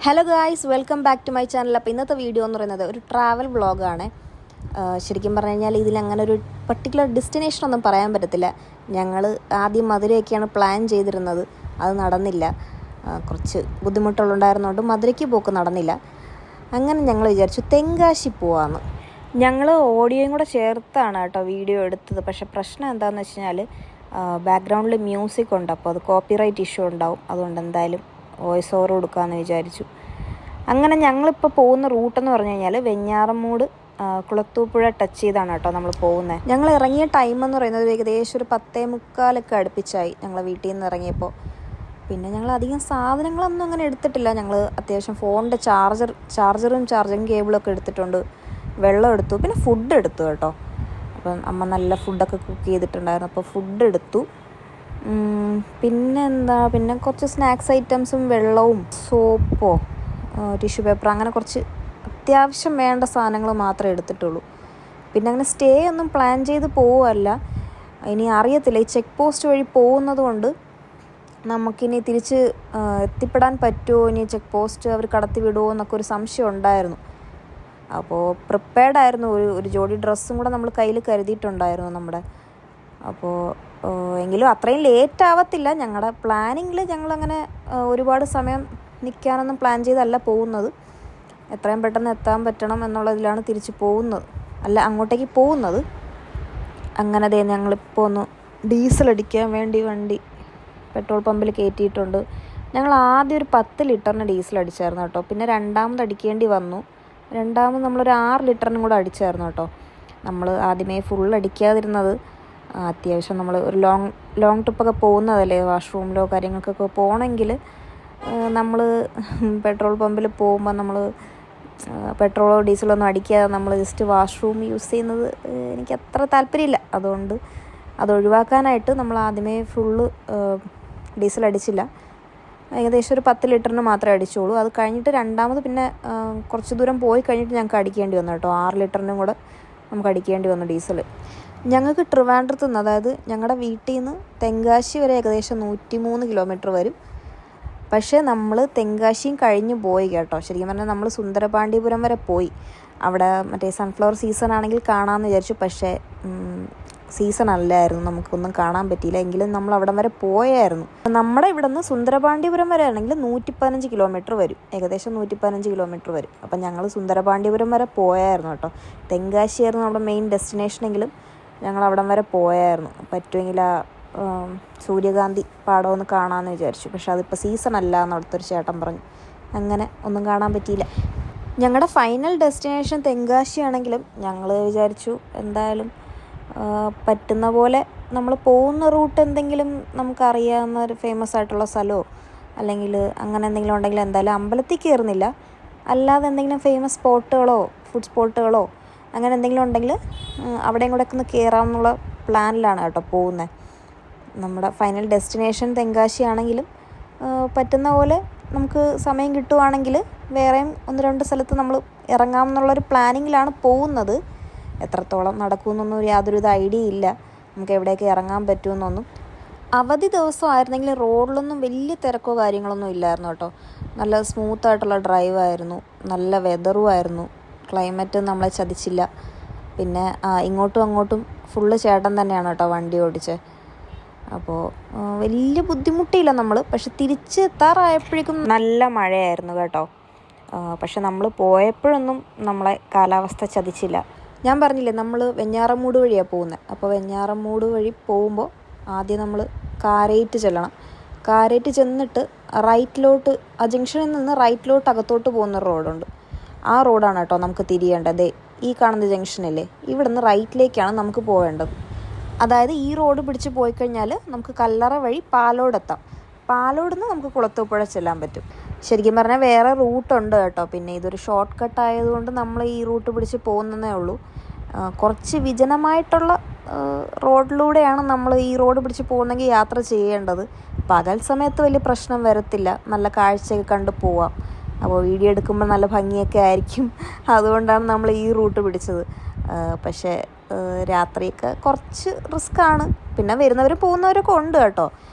Hello guys, welcome back to my channel. അപ്പോൾ ഇന്നത്തെ video എന്ന് പറയുന്നത് ഒരു ട്രാവൽ വ്ളോഗാണ്. ശരിക്കും പറഞ്ഞു കഴിഞ്ഞാൽ ഇതിലങ്ങനെ ഒരു പർട്ടിക്കുലർ ഡെസ്റ്റിനേഷൻ ഒന്നും പറയാൻ പറ്റത്തില്ല. ഞങ്ങൾ ആദ്യം മധുരയൊക്കെയാണ് പ്ലാൻ ചെയ്തിരുന്നത്, അത് നടന്നില്ല. കുറച്ച് ബുദ്ധിമുട്ടുകളുണ്ടായിരുന്നുകൊണ്ട് മധുരയ്ക്ക് പോക്ക് നടന്നില്ല. അങ്ങനെ ഞങ്ങൾ വിചാരിച്ചു തെങ്കാശി പോവാമെന്ന്. ഞങ്ങൾ ഓഡിയോയും കൂടെ ചേർത്താണ് കേട്ടോ വീഡിയോ എടുത്തത്. പക്ഷേ പ്രശ്നം എന്താണെന്ന് വെച്ച് കഴിഞ്ഞാൽ ബാക്ക്ഗ്രൗണ്ടിൽ മ്യൂസിക് ഉണ്ട്, അപ്പോൾ അത് കോപ്പിറൈറ്റ് ഇഷ്യൂ ഉണ്ടാവും. അതുകൊണ്ട് എന്തായാലും വോയിസ് ഓവർ കൊടുക്കാമെന്ന് വിചാരിച്ചു. അങ്ങനെ ഞങ്ങളിപ്പോൾ പോകുന്ന റൂട്ടെന്ന് പറഞ്ഞു കഴിഞ്ഞാൽ വെഞ്ഞാറമൂട് കുളത്തൂപ്പുഴ ടച്ച് ചെയ്താണ് കേട്ടോ നമ്മൾ പോകുന്നത്. ഞങ്ങൾ ഇറങ്ങിയ ടൈം എന്ന് പറയുന്നത് ഏകദേശം ഒരു 10:45 അടുപ്പിച്ചായി ഞങ്ങൾ വീട്ടിൽ നിന്ന് ഇറങ്ങിയപ്പോൾ. പിന്നെ ഞങ്ങൾ അധികം സാധനങ്ങളൊന്നും അങ്ങനെ എടുത്തിട്ടില്ല. ഞങ്ങൾ അത്യാവശ്യം ഫോണിൻ്റെ ചാർജറും ചാർജിങ് കേബിളൊക്കെ എടുത്തിട്ടുണ്ട്. വെള്ളം എടുത്തു, പിന്നെ ഫുഡ് എടുത്തു കേട്ടോ. അപ്പം അമ്മ നല്ല ഫുഡൊക്കെ കുക്ക് ചെയ്തിട്ടുണ്ടായിരുന്നു, അപ്പോൾ ഫുഡ് എടുത്തു. പിന്നെ കുറച്ച് സ്നാക്സ് ഐറ്റംസും വെള്ളവും സോപ്പോ ടിഷ്യൂ പേപ്പർ അങ്ങനെ കുറച്ച് അത്യാവശ്യം വേണ്ട സാധനങ്ങൾ മാത്രമേ എടുത്തിട്ടുള്ളൂ. പിന്നെ അങ്ങനെ സ്റ്റേ ഒന്നും പ്ലാൻ ചെയ്ത് പോവുമല്ല. ഇനി അറിയത്തില്ല, ഈ ചെക്ക് പോസ്റ്റ് വഴി പോകുന്നത് കൊണ്ട് നമുക്കിനി തിരിച്ച് എത്തിപ്പെടാൻ പറ്റുമോ, ഇനി ചെക്ക് പോസ്റ്റ് അവർ കടത്തി വിടുമോ എന്നൊക്കെ ഒരു സംശയം ഉണ്ടായിരുന്നു. അപ്പോൾ പ്രിപ്പയർഡായിരുന്നു. ഒരു ജോഡി ഡ്രസ്സും കൂടെ നമ്മൾ കയ്യിൽ കരുതിയിട്ടുണ്ടായിരുന്നു നമ്മുടെ. അപ്പോൾ എങ്കിലും അത്രയും ലേറ്റ് ആവത്തില്ല. ഞങ്ങളുടെ പ്ലാനിങ്ങിൽ ഞങ്ങളങ്ങനെ ഒരുപാട് സമയം നിൽക്കാനൊന്നും പ്ലാൻ ചെയ്തല്ല പോകുന്നത്. എത്രയും പെട്ടെന്ന് എത്താൻ പറ്റണം എന്നുള്ളതിലാണ് തിരിച്ച് പോകുന്നത്, അങ്ങോട്ടേക്ക് പോകുന്നത്. അങ്ങനെ ഞങ്ങളിപ്പോൾ ഒന്ന് ഡീസൽ അടിക്കാൻ വേണ്ടി വണ്ടി പെട്രോൾ പമ്പിൽ കയറ്റിയിട്ടുണ്ട്. ഞങ്ങൾ ആദ്യം ഒരു 10 ലിറ്ററിന് ഡീസൽ അടിച്ചായിരുന്നു കേട്ടോ. പിന്നെ രണ്ടാമത് അടിക്കേണ്ടി വന്നു. രണ്ടാമത് നമ്മളൊരു 6 ലിറ്ററിനും കൂടെ അടിച്ചായിരുന്നു കേട്ടോ. നമ്മൾ ആദ്യമേ ഫുൾ അടിക്കാതിരുന്നത് അത്യാവശ്യം നമ്മൾ ഒരു ലോങ് ട്രിപ്പൊക്കെ പോകുന്നതല്ലേ, വാഷ്റൂമിലോ കാര്യങ്ങൾക്കൊക്കെ പോകണമെങ്കിൽ നമ്മൾ പെട്രോൾ പമ്പിൽ പോകുമ്പോൾ നമ്മൾ പെട്രോളോ ഡീസലോ ഒന്നും അടിക്കാതെ നമ്മൾ ജസ്റ്റ് വാഷ്റൂം യൂസ് ചെയ്യുന്നത് എനിക്ക് അത്ര താല്പര്യമില്ല. അതുകൊണ്ട് അത് ഒഴിവാക്കാനായിട്ട് നമ്മൾ ആദ്യമേ ഫുള്ള് ഡീസൽ അടിച്ചില്ല. ഏകദേശം ഒരു 10 ലിറ്ററിന് മാത്രമേ അടിച്ചുള്ളൂ. അത് കഴിഞ്ഞിട്ട് രണ്ടാമത് പിന്നെ കുറച്ച് ദൂരം പോയി കഴിഞ്ഞിട്ട് ഞങ്ങൾക്ക് അടിക്കേണ്ടി വന്നു കേട്ടോ. 6 ലിറ്ററിനും കൂടെ നമുക്ക് അടിക്കേണ്ടി വന്നു ഡീസൽ. ഞങ്ങൾക്ക് ട്രിവാൻഡ്രത്ത് നിന്ന്, അതായത് ഞങ്ങളുടെ വീട്ടിൽ നിന്ന് തെങ്കാശി വരെ ഏകദേശം 103 കിലോമീറ്റർ വരും. പക്ഷേ നമ്മൾ തെങ്കാശിയും കഴിഞ്ഞ് പോയി കേട്ടോ. ശരിക്കും പറഞ്ഞാൽ നമ്മൾ സുന്ദരപാണ്ഡിപുരം വരെ പോയി. അവിടെ മറ്റേ സൺഫ്ലവർ സീസൺ ആണെങ്കിൽ കാണാമെന്ന് വിചാരിച്ചു. പക്ഷേ സീസൺ അല്ലായിരുന്നു, നമുക്കൊന്നും കാണാൻ പറ്റിയില്ല. എങ്കിലും നമ്മൾ അവിടം വരെ പോയായിരുന്നു. നമ്മുടെ ഇവിടെ നിന്ന് സുന്ദരപാണ്ഡിപുരം വരെ ആണെങ്കിൽ 115 കിലോമീറ്റർ വരും, ഏകദേശം 115 കിലോമീറ്റർ വരും. അപ്പം ഞങ്ങൾ സുന്ദരപാണ്ഡിപുരം വരെ പോയായിരുന്നു കേട്ടോ. തെങ്കാശിയായിരുന്നു നമ്മുടെ മെയിൻ ഡെസ്റ്റിനേഷനെങ്കിലും ഞങ്ങൾ അവിടം വരെ പോയായിരുന്നു. പറ്റുമെങ്കിൽ ആ സൂര്യകാന്തി പാടം ഒന്ന് കാണാമെന്ന് വിചാരിച്ചു. പക്ഷെ അതിപ്പോൾ സീസൺ അല്ല എന്ന് അവിടുത്തെ ചേട്ടൻ പറഞ്ഞു. അങ്ങനെ ഒന്നും കാണാൻ പറ്റിയില്ല. ഞങ്ങളുടെ ഫൈനൽ ഡെസ്റ്റിനേഷൻ തെങ്കാശി ആണെങ്കിലും ഞങ്ങൾ വിചാരിച്ചു എന്തായാലും പറ്റുന്ന പോലെ നമ്മൾ പോകുന്ന റൂട്ട് എന്തെങ്കിലും നമുക്കറിയാവുന്ന ഒരു ഫേമസ് ആയിട്ടുള്ള സ്ഥലമോ അല്ലെങ്കിൽ അങ്ങനെ എന്തെങ്കിലും ഉണ്ടെങ്കിൽ എന്തായാലും അമ്പലത്തിൽ കയറുന്നില്ല. അല്ലാതെ എന്തെങ്കിലും ഫേമസ് സ്പോട്ടുകളോ ഫുഡ് സ്പോട്ടുകളോ അങ്ങനെ എന്തെങ്കിലും ഉണ്ടെങ്കിൽ അവിടെയും കൂടെ ഒക്കെ ഒന്ന് കയറാമെന്നുള്ള പ്ലാനിലാണ് കേട്ടോ പോകുന്നത്. നമ്മുടെ ഫൈനൽ ഡെസ്റ്റിനേഷൻ തെങ്കാശി ആണെങ്കിലും പറ്റുന്ന പോലെ നമുക്ക് സമയം കിട്ടുവാണെങ്കിൽ വേറെയും 1-2 സ്ഥലത്ത് നമ്മൾ ഇറങ്ങാമെന്നുള്ളൊരു പ്ലാനിങ്ങിലാണ് പോകുന്നത്. എത്രത്തോളം നടക്കുമെന്നൊന്നും യാതൊരു ഐഡിയ ഇല്ല, നമുക്ക് എവിടെയൊക്കെ ഇറങ്ങാൻ പറ്റുമെന്നൊന്നും. അവധി ദിവസമായിരുന്നെങ്കിൽ റോഡിലൊന്നും വലിയ തിരക്കോ കാര്യങ്ങളൊന്നും ഇല്ലായിരുന്നു കേട്ടോ. നല്ല സ്മൂത്തായിട്ടുള്ള ഡ്രൈവായിരുന്നു, നല്ല വെതറും ആയിരുന്നു. ക്ലൈമറ്റ് നമ്മളെ ചതിച്ചില്ല. പിന്നെ ഇങ്ങോട്ടും അങ്ങോട്ടും ഫുള്ള് ചേട്ടൻ തന്നെയാണ് കേട്ടോ വണ്ടി ഓടിച്ചത്. അപ്പോൾ വലിയ ബുദ്ധിമുട്ടിയില്ല നമ്മൾ. പക്ഷെ തിരിച്ച് എത്താറായപ്പോഴേക്കും നല്ല മഴയായിരുന്നു കേട്ടോ. പക്ഷെ നമ്മൾ പോയപ്പോഴൊന്നും നമ്മളെ കാലാവസ്ഥ ചതിച്ചില്ല. ഞാൻ പറഞ്ഞില്ലേ നമ്മൾ വെഞ്ഞാറമൂട് വഴിയാണ് പോകുന്നത്. അപ്പോൾ വെഞ്ഞാറമൂട് വഴി പോകുമ്പോൾ ആദ്യം നമ്മൾ കാരേറ്റ് ചെല്ലണം. കാരേറ്റ് ചെന്നിട്ട് റൈറ്റിലോട്ട്, ആ ജംഗ്ഷനിൽ നിന്ന് റൈറ്റിലോട്ട് അകത്തോട്ട് പോകുന്ന റോഡുണ്ട്. ആ റോഡാണ് കേട്ടോ നമുക്ക് തിരിയേണ്ടത്. ഈ കാണുന്ന ജംഗ്ഷനില്ലേ, ഇവിടെ നിന്ന് റൈറ്റിലേക്കാണ് നമുക്ക് പോകേണ്ടത്. അതായത് ഈ റോഡ് പിടിച്ച് പോയി കഴിഞ്ഞാൽ നമുക്ക് കല്ലറ വഴി പാലോടെത്താം. പാലോട് നിന്ന് നമുക്ക് കുളത്തൂപ്പുഴ ചെല്ലാൻ പറ്റും. ശരിക്കും പറഞ്ഞാൽ വേറെ റൂട്ടുണ്ട് കേട്ടോ. പിന്നെ ഇതൊരു ഷോർട്ട് കട്ട് ആയതുകൊണ്ട് നമ്മൾ ഈ റൂട്ട് പിടിച്ച് പോകുന്നതേ ഉള്ളൂ. കുറച്ച് വിജനമായിട്ടുള്ള റോഡിലൂടെയാണ് നമ്മൾ ഈ റോഡ് പിടിച്ച് പോകുന്നെങ്കിൽ യാത്ര ചെയ്യേണ്ടത്. പകൽ സമയത്ത് വലിയ പ്രശ്നം വരത്തില്ല, നല്ല കാഴ്ചയൊക്കെ കണ്ട് പോവാം. അപ്പോൾ വീഡിയോ എടുക്കുമ്പോൾ നല്ല ഭംഗിയൊക്കെ ആയിരിക്കും. അതുകൊണ്ടാണ് നമ്മൾ ഈ റൂട്ട് പിടിച്ചത്. പക്ഷേ രാത്രിയൊക്കെ കുറച്ച് റിസ്ക്കാണ്. പിന്നെ വരുന്നവരും പോകുന്നവരൊക്കെ ഉണ്ട് കേട്ടോ.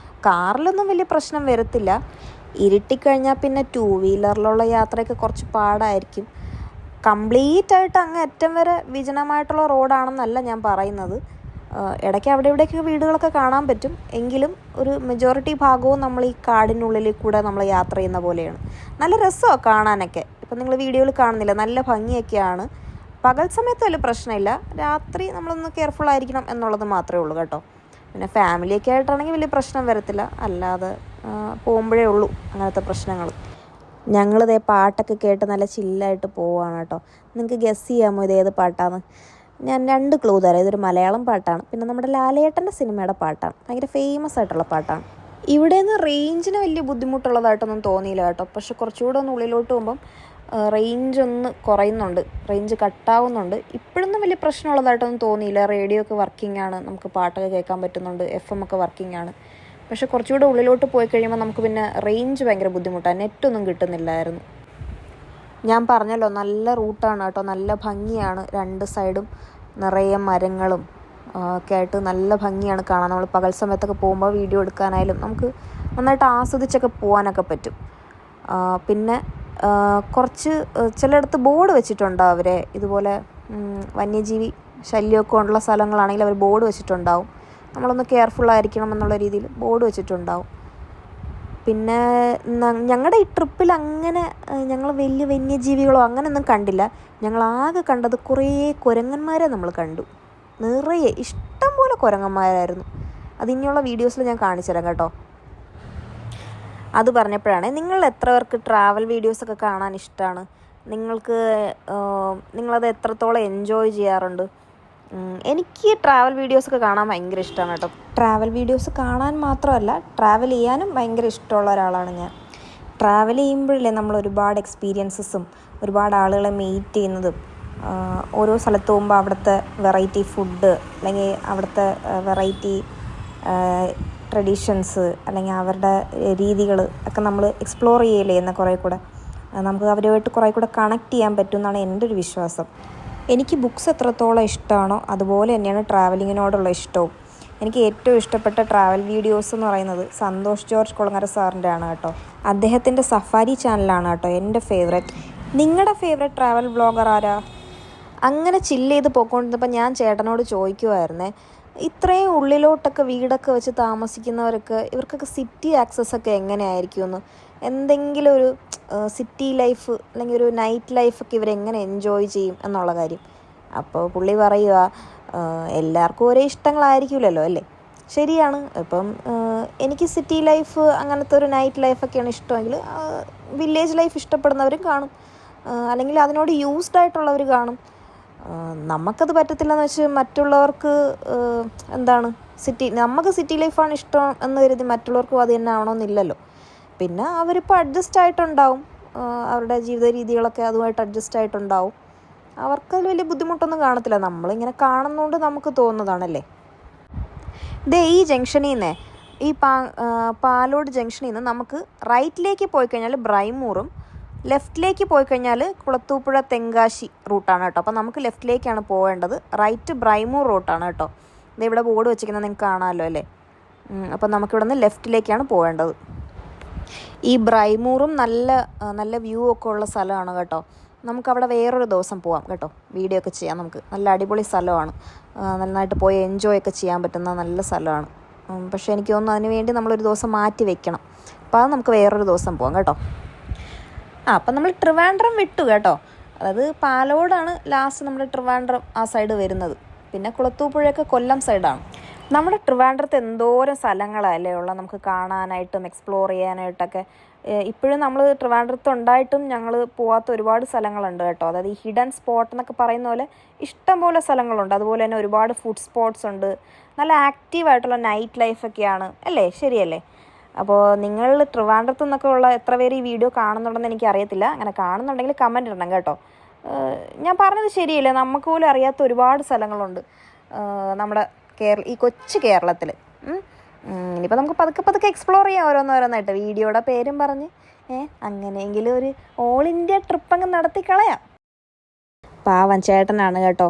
കാറിലൊന്നും വലിയ പ്രശ്നം വരത്തില്ല. ഇരുട്ടിക്കഴിഞ്ഞാൽ പിന്നെ 2 വീലറിലുള്ള യാത്രയൊക്കെ കുറച്ച് പാടായിരിക്കും. കംപ്ലീറ്റ് ആയിട്ട് അങ്ങ് അറ്റം വരെ വിജനമായിട്ടുള്ള റോഡാണെന്നല്ല ഞാൻ പറയുന്നത്. ഇടയ്ക്ക് അവിടെ ഇവിടെയൊക്കെ വീടുകളൊക്കെ കാണാൻ പറ്റും. എങ്കിലും ഒരു മെജോറിറ്റി ഭാഗവും നമ്മൾ ഈ കാടിനുള്ളിൽ കൂടെ നമ്മൾ യാത്ര ചെയ്യുന്ന പോലെയാണ്. നല്ല രസമാണ് കാണാനൊക്കെ. ഇപ്പം നിങ്ങൾ വീഡിയോയിൽ കാണുന്നില്ല, നല്ല ഭംഗിയൊക്കെയാണ്. പകൽ സമയത്ത് വലിയ പ്രശ്നമില്ല, രാത്രി നമ്മളൊന്ന് കെയർഫുൾ ആയിരിക്കണം എന്നുള്ളത് മാത്രമേ ഉള്ളൂ കേട്ടോ. പിന്നെ ഫാമിലിയൊക്കെ ആയിട്ടാണെങ്കിൽ വലിയ പ്രശ്നം വരത്തില്ല, അല്ലാതെ പോകുമ്പോഴേ ഉള്ളൂ അങ്ങനത്തെ പ്രശ്നങ്ങൾ. ഞങ്ങളിതേ പാട്ടൊക്കെ കേട്ട് നല്ല ചില്ലായിട്ട് പോവുകയാണ് കേട്ടോ. നിങ്ങൾക്ക് ഗസ് ചെയ്യാമോ ഇത് ഏത് പാട്ടാണ്? ഞാൻ 2 ക്ലൂ തരാം. ഇതൊരു മലയാളം പാട്ടാണ്, പിന്നെ നമ്മുടെ ലാലേട്ടൻ്റെ സിനിമയുടെ പാട്ടാണ്. ഭയങ്കര ഫേമസ് ആയിട്ടുള്ള പാട്ടാണ്. ഇവിടെ നിന്ന് റേഞ്ചിന് വലിയ ബുദ്ധിമുട്ടുള്ളതായിട്ടൊന്നും തോന്നിയില്ല കേട്ടോ. പക്ഷെ കുറച്ചുകൂടെ ഒന്ന് ഉള്ളിലോട്ട് പോകുമ്പം റേഞ്ച് ഒന്ന് കുറയുന്നുണ്ട്, റേഞ്ച് കട്ടാവുന്നുണ്ട്. ഇപ്പോഴൊന്നും വലിയ പ്രശ്നമുള്ളതായിട്ടൊന്നും തോന്നിയില്ല. റേഡിയോ ഒക്കെ വർക്കിംഗ് ആണ്, നമുക്ക് പാട്ടൊക്കെ കേൾക്കാൻ പറ്റുന്നുണ്ട്, FM ഒക്കെ വർക്കിംഗ് ആണ്. പക്ഷെ കുറച്ചുകൂടെ ഉള്ളിലോട്ട് പോയി കഴിയുമ്പോൾ നമുക്ക് പിന്നെ റേഞ്ച് ഭയങ്കര ബുദ്ധിമുട്ടാണ്, നെറ്റൊന്നും കിട്ടുന്നില്ലായിരുന്നു. ഞാൻ പറഞ്ഞല്ലോ, നല്ല റൂട്ടാണ് കേട്ടോ, നല്ല ഭംഗിയാണ്. 2 സൈഡും നിറയെ മരങ്ങളും ഒക്കെ ആയിട്ട് നല്ല ഭംഗിയാണ് കാണാൻ. നമ്മൾ പകൽ സമയത്തൊക്കെ പോകുമ്പോൾ വീഡിയോ എടുക്കാനായാലും നമുക്ക് നന്നായിട്ട് ആസ്വദിച്ചൊക്കെ പോകാനൊക്കെ പറ്റും. പിന്നെ കുറച്ച് ചിലയിടത്ത് ബോർഡ് വെച്ചിട്ടുണ്ടാവും അവരെ, ഇതുപോലെ വന്യജീവി ശല്യമൊക്കെ ഉള്ള സ്ഥലങ്ങളാണെങ്കിൽ അവർ ബോർഡ് വെച്ചിട്ടുണ്ടാവും. നമ്മളൊന്ന് കെയർഫുള്ളായിരിക്കണം എന്നുള്ള രീതിയിൽ ബോർഡ് വെച്ചിട്ടുണ്ടാവും. പിന്നെ ഞങ്ങളുടെ ഈ ട്രിപ്പിൽ അങ്ങനെ ഞങ്ങൾ വലിയ വന്യജീവികളോ അങ്ങനെയൊന്നും കണ്ടില്ല. ഞങ്ങളാകെ കണ്ടത് കുറേ കുരങ്ങന്മാരെ നമ്മൾ കണ്ടു. നിറയെ ഇഷ്ടം പോലെ കുരങ്ങന്മാരായിരുന്നു. അതിനുള്ള വീഡിയോസിൽ ഞാൻ കാണിച്ചു തരാം കേട്ടോ. അത് പറഞ്ഞപ്പോഴാണ്, നിങ്ങൾ എത്ര പേർക്ക് ട്രാവൽ വീഡിയോസൊക്കെ കാണാൻ ഇഷ്ടമാണ്? നിങ്ങളത് എത്രത്തോളം എൻജോയ് ചെയ്യാറുണ്ട്? എനിക്ക് ട്രാവൽ വീഡിയോസൊക്കെ കാണാൻ ഭയങ്കര ഇഷ്ടമാണ് കേട്ടോ. ട്രാവൽ വീഡിയോസ് കാണാൻ മാത്രമല്ല, ട്രാവൽ ചെയ്യാനും ഭയങ്കര ഇഷ്ടമുള്ള ഒരാളാണ് ഞാൻ. ട്രാവൽ ചെയ്യുമ്പോഴല്ലേ നമ്മൾ ഒരുപാട് എക്സ്പീരിയൻസസും ഒരുപാട് ആളുകളെ മീറ്റ് ചെയ്യുന്നതും, ഓരോ സ്ഥലത്ത് പോകുമ്പോൾ അവിടുത്തെ വെറൈറ്റി ഫുഡ് അല്ലെങ്കിൽ അവിടുത്തെ വെറൈറ്റി ട്രഡീഷൻസ് അല്ലെങ്കിൽ അവരുടെ രീതികൾ ഒക്കെ നമ്മൾ എക്സ്പ്ലോർ ചെയ്യലേ എന്ന കുറേ കൂടെ നമുക്ക് അവരുമായിട്ട് കുറേ കൂടെ കണക്ട് ചെയ്യാൻ പറ്റും എന്നാണ് എൻ്റെ ഒരു വിശ്വാസം. എനിക്ക് ബുക്സ് എത്രത്തോളം ഇഷ്ടമാണോ അതുപോലെ തന്നെയാണ് ട്രാവലിങ്ങിനോടുള്ള ഇഷ്ടവും. എനിക്ക് ഏറ്റവും ഇഷ്ടപ്പെട്ട ട്രാവൽ വീഡിയോസ് എന്ന് പറയുന്നത് സന്തോഷ് ജോർജ് കുളങ്ങര സാറിൻ്റെ ആണ് കേട്ടോ. അദ്ദേഹത്തിൻ്റെ സഫാരി ചാനലാണ് കേട്ടോ എൻ്റെ ഫേവറേറ്റ്. നിങ്ങളുടെ ഫേവറേറ്റ് ട്രാവൽ വ്ളോഗർ ആരാ? അങ്ങനെ ചില്ല് ചെയ്ത് പോയിക്കൊണ്ടിരുന്നപ്പോൾ ഞാൻ ചേട്ടനോട് ചോദിക്കുമായിരുന്നേ, ഇത്രയും ഉള്ളിലോട്ടൊക്കെ വീടൊക്കെ വെച്ച് താമസിക്കുന്നവർക്ക് ഇവർക്കൊക്കെ സിറ്റി ആക്സസ് ഒക്കെ എങ്ങനെയായിരിക്കുമെന്ന്, എന്തെങ്കിലും ഒരു സിറ്റി ലൈഫ് അല്ലെങ്കിൽ ഒരു നൈറ്റ് ലൈഫൊക്കെ ഇവരെങ്ങനെ എൻജോയ് ചെയ്യും എന്നുള്ള കാര്യം. അപ്പോൾ പുള്ളി പറയുക, എല്ലാവർക്കും ഒരേ ഇഷ്ടങ്ങളായിരിക്കില്ലല്ലോ അല്ലേ? ശരിയാണ്. ഇപ്പം എനിക്ക് സിറ്റി ലൈഫ് അങ്ങനത്തെ ഒരു നൈറ്റ് ലൈഫൊക്കെയാണ് ഇഷ്ടമെങ്കിൽ വില്ലേജ് ലൈഫ് ഇഷ്ടപ്പെടുന്നവരും കാണും, അല്ലെങ്കിൽ അതിനോട് യൂസ്ഡ് ആയിട്ടുള്ളവർ കാണും. നമുക്കത് പറ്റത്തില്ലെന്ന് വെച്ച് മറ്റുള്ളവർക്ക് നമുക്ക് സിറ്റി ലൈഫാണ് ഇഷ്ടം എന്ന് കരുതി മറ്റുള്ളവർക്കും അത് തന്നെ ആവണമെന്നില്ലല്ലോ. പിന്നെ അവരിപ്പോൾ അഡ്ജസ്റ്റ് ആയിട്ടുണ്ടാവും, അവരുടെ ജീവിത രീതികളൊക്കെ അതുമായിട്ട് അഡ്ജസ്റ്റ് ആയിട്ടുണ്ടാവും. അവർക്കതിൽ വലിയ ബുദ്ധിമുട്ടൊന്നും കാണത്തില്ല. നമ്മളിങ്ങനെ കാണുന്നതുകൊണ്ട് നമുക്ക് തോന്നുന്നതാണല്ലേ. ഈ ജംഗ്ഷനിൽ നിന്ന് ഈ പാലോട് ജംഗ്ഷനിൽ നിന്ന് നമുക്ക് റൈറ്റിലേക്ക് പോയി കഴിഞ്ഞാൽ ബ്രൈമൂറും ലെഫ്റ്റിലേക്ക് പോയി കഴിഞ്ഞാൽ കുളത്തൂപ്പുഴ തെങ്കാശി റൂട്ടാണ് കേട്ടോ. അപ്പോൾ നമുക്ക് ലെഫ്റ്റിലേക്കാണ് പോകേണ്ടത്, റൈറ്റ് ബ്രൈമൂർ റൂട്ടാണ് കേട്ടോ. ഇവിടെ ബോർഡ് വെച്ചിരിക്കുന്നത് നിങ്ങൾക്ക് കാണാമല്ലോ അല്ലേ. അപ്പോൾ നമുക്കിവിടെ നിന്ന് ലെഫ്റ്റിലേക്കാണ് പോകേണ്ടത്. ഈ ബ്രൈമൂറും നല്ല നല്ല വ്യൂ ഒക്കെ ഉള്ള സ്ഥലമാണ് കേട്ടോ. നമുക്കവിടെ വേറൊരു ദിവസം പോകാം കേട്ടോ, വീഡിയോ ഒക്കെ ചെയ്യാം. നമുക്ക് നല്ല അടിപൊളി സ്ഥലമാണ്, നന്നായിട്ട് പോയി എൻജോയ് ഒക്കെ ചെയ്യാൻ പറ്റുന്ന നല്ല സ്ഥലമാണ്. പക്ഷേ എനിക്ക് തോന്നുന്നു അതിന് വേണ്ടി നമ്മളൊരു ദിവസം മാറ്റി വെക്കണം. അപ്പോൾ അത് നമുക്ക് വേറൊരു ദിവസം പോകാം കേട്ടോ. അപ്പം നമ്മൾ ട്രിവാൻഡ്രം വിട്ടു കേട്ടോ. അതായത് പാലോടാണ് ലാസ്റ്റ് നമ്മുടെ ട്രിവാൻഡ്രം ആ സൈഡ് വരുന്നത്. പിന്നെ കുളത്തൂപ്പുഴയൊക്കെ കൊല്ലം സൈഡാണ്. നമ്മുടെ ട്രിവാൻഡ്രത്ത് എന്തോരം സ്ഥലങ്ങളല്ലേ ഉള്ള നമുക്ക് കാണാനായിട്ടും എക്സ്പ്ലോർ ചെയ്യാനായിട്ടൊക്കെ. ഇപ്പോഴും നമ്മൾ ട്രിവാൻഡ്രത്ത് ഉണ്ടായിട്ടും ഞങ്ങൾ പോകാത്ത ഒരുപാട് സ്ഥലങ്ങളുണ്ട് കേട്ടോ. അതായത് ഈ ഹിഡൻ സ്പോട്ട് എന്നൊക്കെ പറയുന്ന പോലെ ഇഷ്ടം പോലെ സ്ഥലങ്ങളുണ്ട്. അതുപോലെ തന്നെ ഒരുപാട് ഫുഡ് സ്പോട്ട്സ് ഉണ്ട്. നല്ല ആക്റ്റീവായിട്ടുള്ള നൈറ്റ് ലൈഫൊക്കെയാണ് അല്ലേ, ശരിയല്ലേ? അപ്പോൾ നിങ്ങൾ ട്രിവാൻഡ്രത്തു നിന്നൊക്കെ ഉള്ള എത്ര പേര് ഈ വീഡിയോ കാണുന്നുണ്ടെന്ന് എനിക്കറിയത്തില്ല. അങ്ങനെ കാണുന്നുണ്ടെങ്കിൽ കമൻറ്റ് ഇടണം കേട്ടോ. ഞാൻ പറഞ്ഞത് ശരിയല്ലേ, നമുക്ക് പോലും അറിയാത്ത ഒരുപാട് സ്ഥലങ്ങളുണ്ട് നമ്മുടെ ഈ കൊച്ചു കേരളത്തിൽ. ഇനിയിപ്പോൾ നമുക്ക് പതുക്കെ എക്സ്പ്ലോർ ചെയ്യാം ഓരോന്നോരോന്നായിട്ട്, വീഡിയോയുടെ പേരും പറഞ്ഞ് അങ്ങനെയെങ്കിലും ഒരു ഓൾ ഇന്ത്യ ട്രിപ്പ് അങ്ങ് നടത്തിക്കളയാം. പാവൻ ചേട്ടനാണ് കേട്ടോ,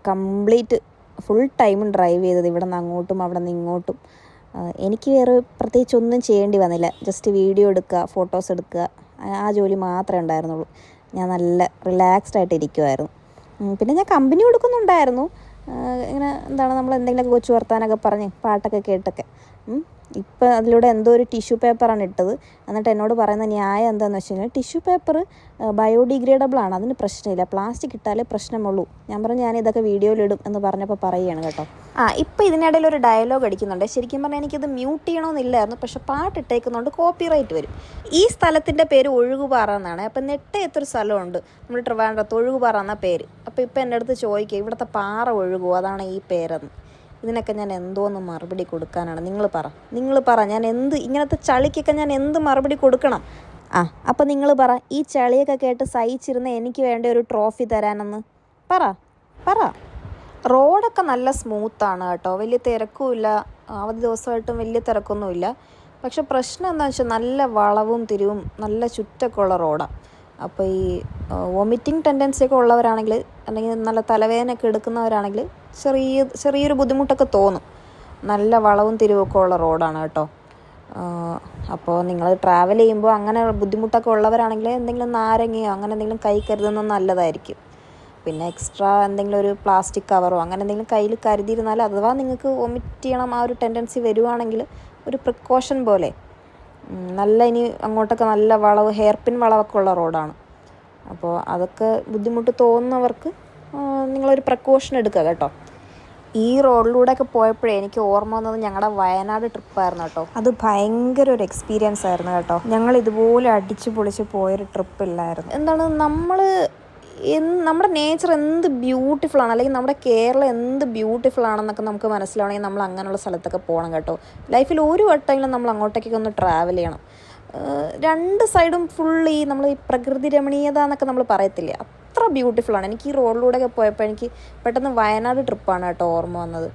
കംപ്ലീറ്റ് ഫുൾ ടൈമും ഡ്രൈവ് ചെയ്തത് ഇവിടെ നിന്ന് അങ്ങോട്ടും അവിടെ നിന്ന് ഇങ്ങോട്ടും. എനിക്ക് വേറെ പ്രത്യേകിച്ച് ഒന്നും ചെയ്യേണ്ടി വന്നില്ല. ജസ്റ്റ് വീഡിയോ എടുക്കുക, ഫോട്ടോസ് എടുക്കുക, ആ ജോലി മാത്രമേ ഉണ്ടായിരുന്നുള്ളൂ. ഞാൻ നല്ല റിലാക്സ്ഡ് ആയിട്ട് ഇരിക്കുമായിരുന്നു. പിന്നെ ഞാൻ കമ്പനി കൊടുക്കുന്നുണ്ടായിരുന്നു. ഇങ്ങനെ എന്താണ് നമ്മൾ എന്തെങ്കിലുമൊക്കെ കൊച്ചു വർത്താനൊക്കെ പറഞ്ഞ് പാട്ടൊക്കെ കേട്ടൊക്കെ. ഇപ്പം അതിലൂടെ എന്തോ ഒരു ടിഷ്യൂ പേപ്പറാണ് ഇട്ടത്. എന്നിട്ട് എന്നോട് പറയുന്ന ന്യായം എന്താണെന്ന് വെച്ച് കഴിഞ്ഞാൽ ടിഷ്യൂ പേപ്പർ ബയോഡിഗ്രേഡബിൾ ആണ്, അതിന് പ്രശ്നമില്ല, പ്ലാസ്റ്റിക് ഇട്ടാലേ പ്രശ്നമുള്ളൂ. ഞാൻ പറഞ്ഞു ഞാനിതൊക്കെ വീഡിയോയിലിടും എന്ന് പറഞ്ഞപ്പോൾ പറയുകയാണ് കേട്ടോ. ഇപ്പം ഇതിനിടയിൽ ഒരു ഡയലോഗ് അടിക്കുന്നുണ്ട്. ശരിക്കും പറഞ്ഞാൽ എനിക്കിത് മ്യൂട്ട് ചെയ്യണമെന്നില്ലായിരുന്നു, പക്ഷെ പാട്ടിട്ടേക്കുന്നതുകൊണ്ട് കോപ്പിറൈറ്റ് വരും. ഈ സ്ഥലത്തിൻ്റെ പേര് ഒഴുകുപാറ എന്നാണ്. അപ്പം നെട്ടയത്തൊരു സ്ഥലമുണ്ട് നമ്മുടെ ട്രിവാൻഡ്രത്ത്, ഒഴുകുപാറ എന്ന പേര്. അപ്പോൾ ഇപ്പം എൻ്റെ അടുത്ത് ചോദിക്കുക ഇവിടുത്തെ പാറ ഒഴുകുമോ, അതാണ് ഈ പേരെന്ന്. ഇതിനൊക്കെ ഞാൻ എന്തോന്ന് മറുപടി കൊടുക്കാനാണ്? നിങ്ങൾ പറ ഞാൻ ഇങ്ങനത്തെ ചളിക്കൊക്കെ ഞാൻ എന്ത് മറുപടി കൊടുക്കണം? അപ്പോൾ നിങ്ങൾ പറ, ഈ ചളിയൊക്കെ കേട്ട് സഹിച്ചിരുന്ന എനിക്ക് വേണ്ട ഒരു ട്രോഫി തരാനെന്ന് പറ. റോഡൊക്കെ നല്ല സ്മൂത്താണ് കേട്ടോ, വലിയ തിരക്കുമില്ല. അവധി ദിവസമായിട്ടും വലിയ തിരക്കൊന്നുമില്ല. പക്ഷെ പ്രശ്നം എന്താണെന്ന് വെച്ചാൽ നല്ല വളവും തിരിവും നല്ല ചുറ്റൊക്കെ ഉള്ള റോഡാണ്. അപ്പോൾ ഈ വൊമിറ്റിംഗ് ടെൻഡൻസിയൊക്കെ ഉള്ളവരാണെങ്കിൽ, അല്ലെങ്കിൽ നല്ല തലവേദനയൊക്കെ എടുക്കുന്നവരാണെങ്കിൽ ചെറിയൊരു ബുദ്ധിമുട്ടൊക്കെ തോന്നും. നല്ല വളവും തിരിവൊക്കെ ഉള്ള റോഡാണ് കേട്ടോ. അപ്പോൾ നിങ്ങൾ ട്രാവൽ ചെയ്യുമ്പോൾ അങ്ങനെ ബുദ്ധിമുട്ടൊക്കെ ഉള്ളവരാണെങ്കിൽ എന്തെങ്കിലും നാരങ്ങയോ അങ്ങനെ എന്തെങ്കിലും കൈ കരുതുന്നത് നല്ലതായിരിക്കും. പിന്നെ എക്സ്ട്രാ എന്തെങ്കിലും ഒരു പ്ലാസ്റ്റിക് കവറോ അങ്ങനെ എന്തെങ്കിലും കയ്യിൽ കരുതിയിരുന്നാൽ അഥവാ നിങ്ങൾക്ക് വൊമിറ്റ് ചെയ്യണം ആ ഒരു ടെൻഡൻസി വരുവാണെങ്കിൽ ഒരു പ്രിക്കോഷൻ പോലെ. നല്ല ഇനി അങ്ങോട്ടൊക്കെ നല്ല വളവ്, ഹെയർ പിൻ വളവൊക്കെ ഉള്ള റോഡാണ്. അപ്പോൾ അതൊക്കെ ബുദ്ധിമുട്ട് തോന്നുന്നവർക്ക് നിങ്ങളൊരു പ്രിക്കോഷൻ എടുക്കുക കേട്ടോ. ഈ റോഡിലൂടെയൊക്കെ പോയപ്പോഴേ എനിക്ക് ഓർമ്മ വന്നത് ഞങ്ങളുടെ വയനാട് ട്രിപ്പായിരുന്നു കേട്ടോ. അത് ഭയങ്കര ഒരു എക്സ്പീരിയൻസ് ആയിരുന്നു കേട്ടോ. ഞങ്ങൾ ഇതുപോലെ അടിച്ച് പൊളിച്ച് പോയൊരു ട്രിപ്പില്ലായിരുന്നു. എന്താണ് നമ്മുടെ നേച്ചർ എന്ത് ബ്യൂട്ടിഫുൾ ആണ്, അല്ലെങ്കിൽ നമ്മുടെ കേരളം എന്ത് ബ്യൂട്ടിഫുൾ ആണെന്നൊക്കെ നമുക്ക് മനസ്സിലാവണമെങ്കിൽ നമ്മൾ അങ്ങനെയുള്ള സ്ഥലത്തൊക്കെ പോകണം കേട്ടോ. ലൈഫിൽ ഒരു വട്ടമെങ്കിലും നമ്മൾ അങ്ങോട്ടേക്കൊക്കെ ഒന്ന് ട്രാവൽ ചെയ്യണം. രണ്ട് സൈഡും ഫുള്ള് നമ്മൾ ഈ പ്രകൃതി രമണീയത എന്നൊക്കെ നമ്മൾ പറയത്തില്ലേ, അത്ര ബ്യൂട്ടിഫുള്ളാണ്. എനിക്ക് ഈ റോഡിലൂടെയൊക്കെ പോയപ്പോൾ എനിക്ക് പെട്ടെന്ന് വയനാട് ട്രിപ്പാണ് കേട്ടോ ഓർമ്മ വന്നത്.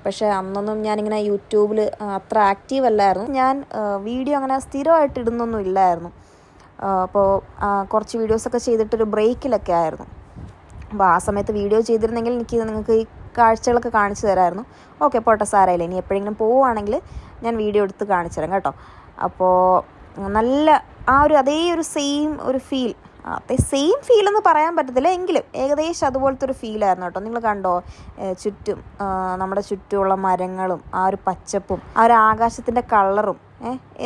പക്ഷേ അന്നൊന്നും ഞാനിങ്ങനെ യൂട്യൂബിൽ അത്ര ആക്റ്റീവ് അല്ലായിരുന്നു. ഞാൻ വീഡിയോ അങ്ങനെ സ്ഥിരമായിട്ട് ഇടുന്നൊന്നും ഇല്ലായിരുന്നു. അപ്പോൾ കുറച്ച് വീഡിയോസൊക്കെ ചെയ്തിട്ടൊരു ബ്രേക്കിലൊക്കെ ആയിരുന്നു. അപ്പോൾ ആ സമയത്ത് വീഡിയോ ചെയ്തിരുന്നെങ്കിൽ നിങ്ങൾക്ക് ഈ കാഴ്ചകളൊക്കെ കാണിച്ചു തരാമായിരുന്നു. ഓക്കെ പോട്ടെ, സാരമില്ല, ഇനി എപ്പോഴെങ്കിലും പോവുകയാണെങ്കിൽ ഞാൻ വീഡിയോ എടുത്ത് കാണിച്ചു തരാം കേട്ടോ. അപ്പോൾ നല്ല അതേ ഒരു സെയിം ഫീലെന്ന് പറയാൻ പറ്റത്തില്ല, എങ്കിലും ഏകദേശം അതുപോലത്തെ ഒരു ഫീലായിരുന്നു കേട്ടോ. നിങ്ങൾ കണ്ടോ ചുറ്റും നമ്മുടെ ചുറ്റുമുള്ള മരങ്ങളും ആ ഒരു പച്ചപ്പും ആ ഒരു ആകാശത്തിൻ്റെ കളറും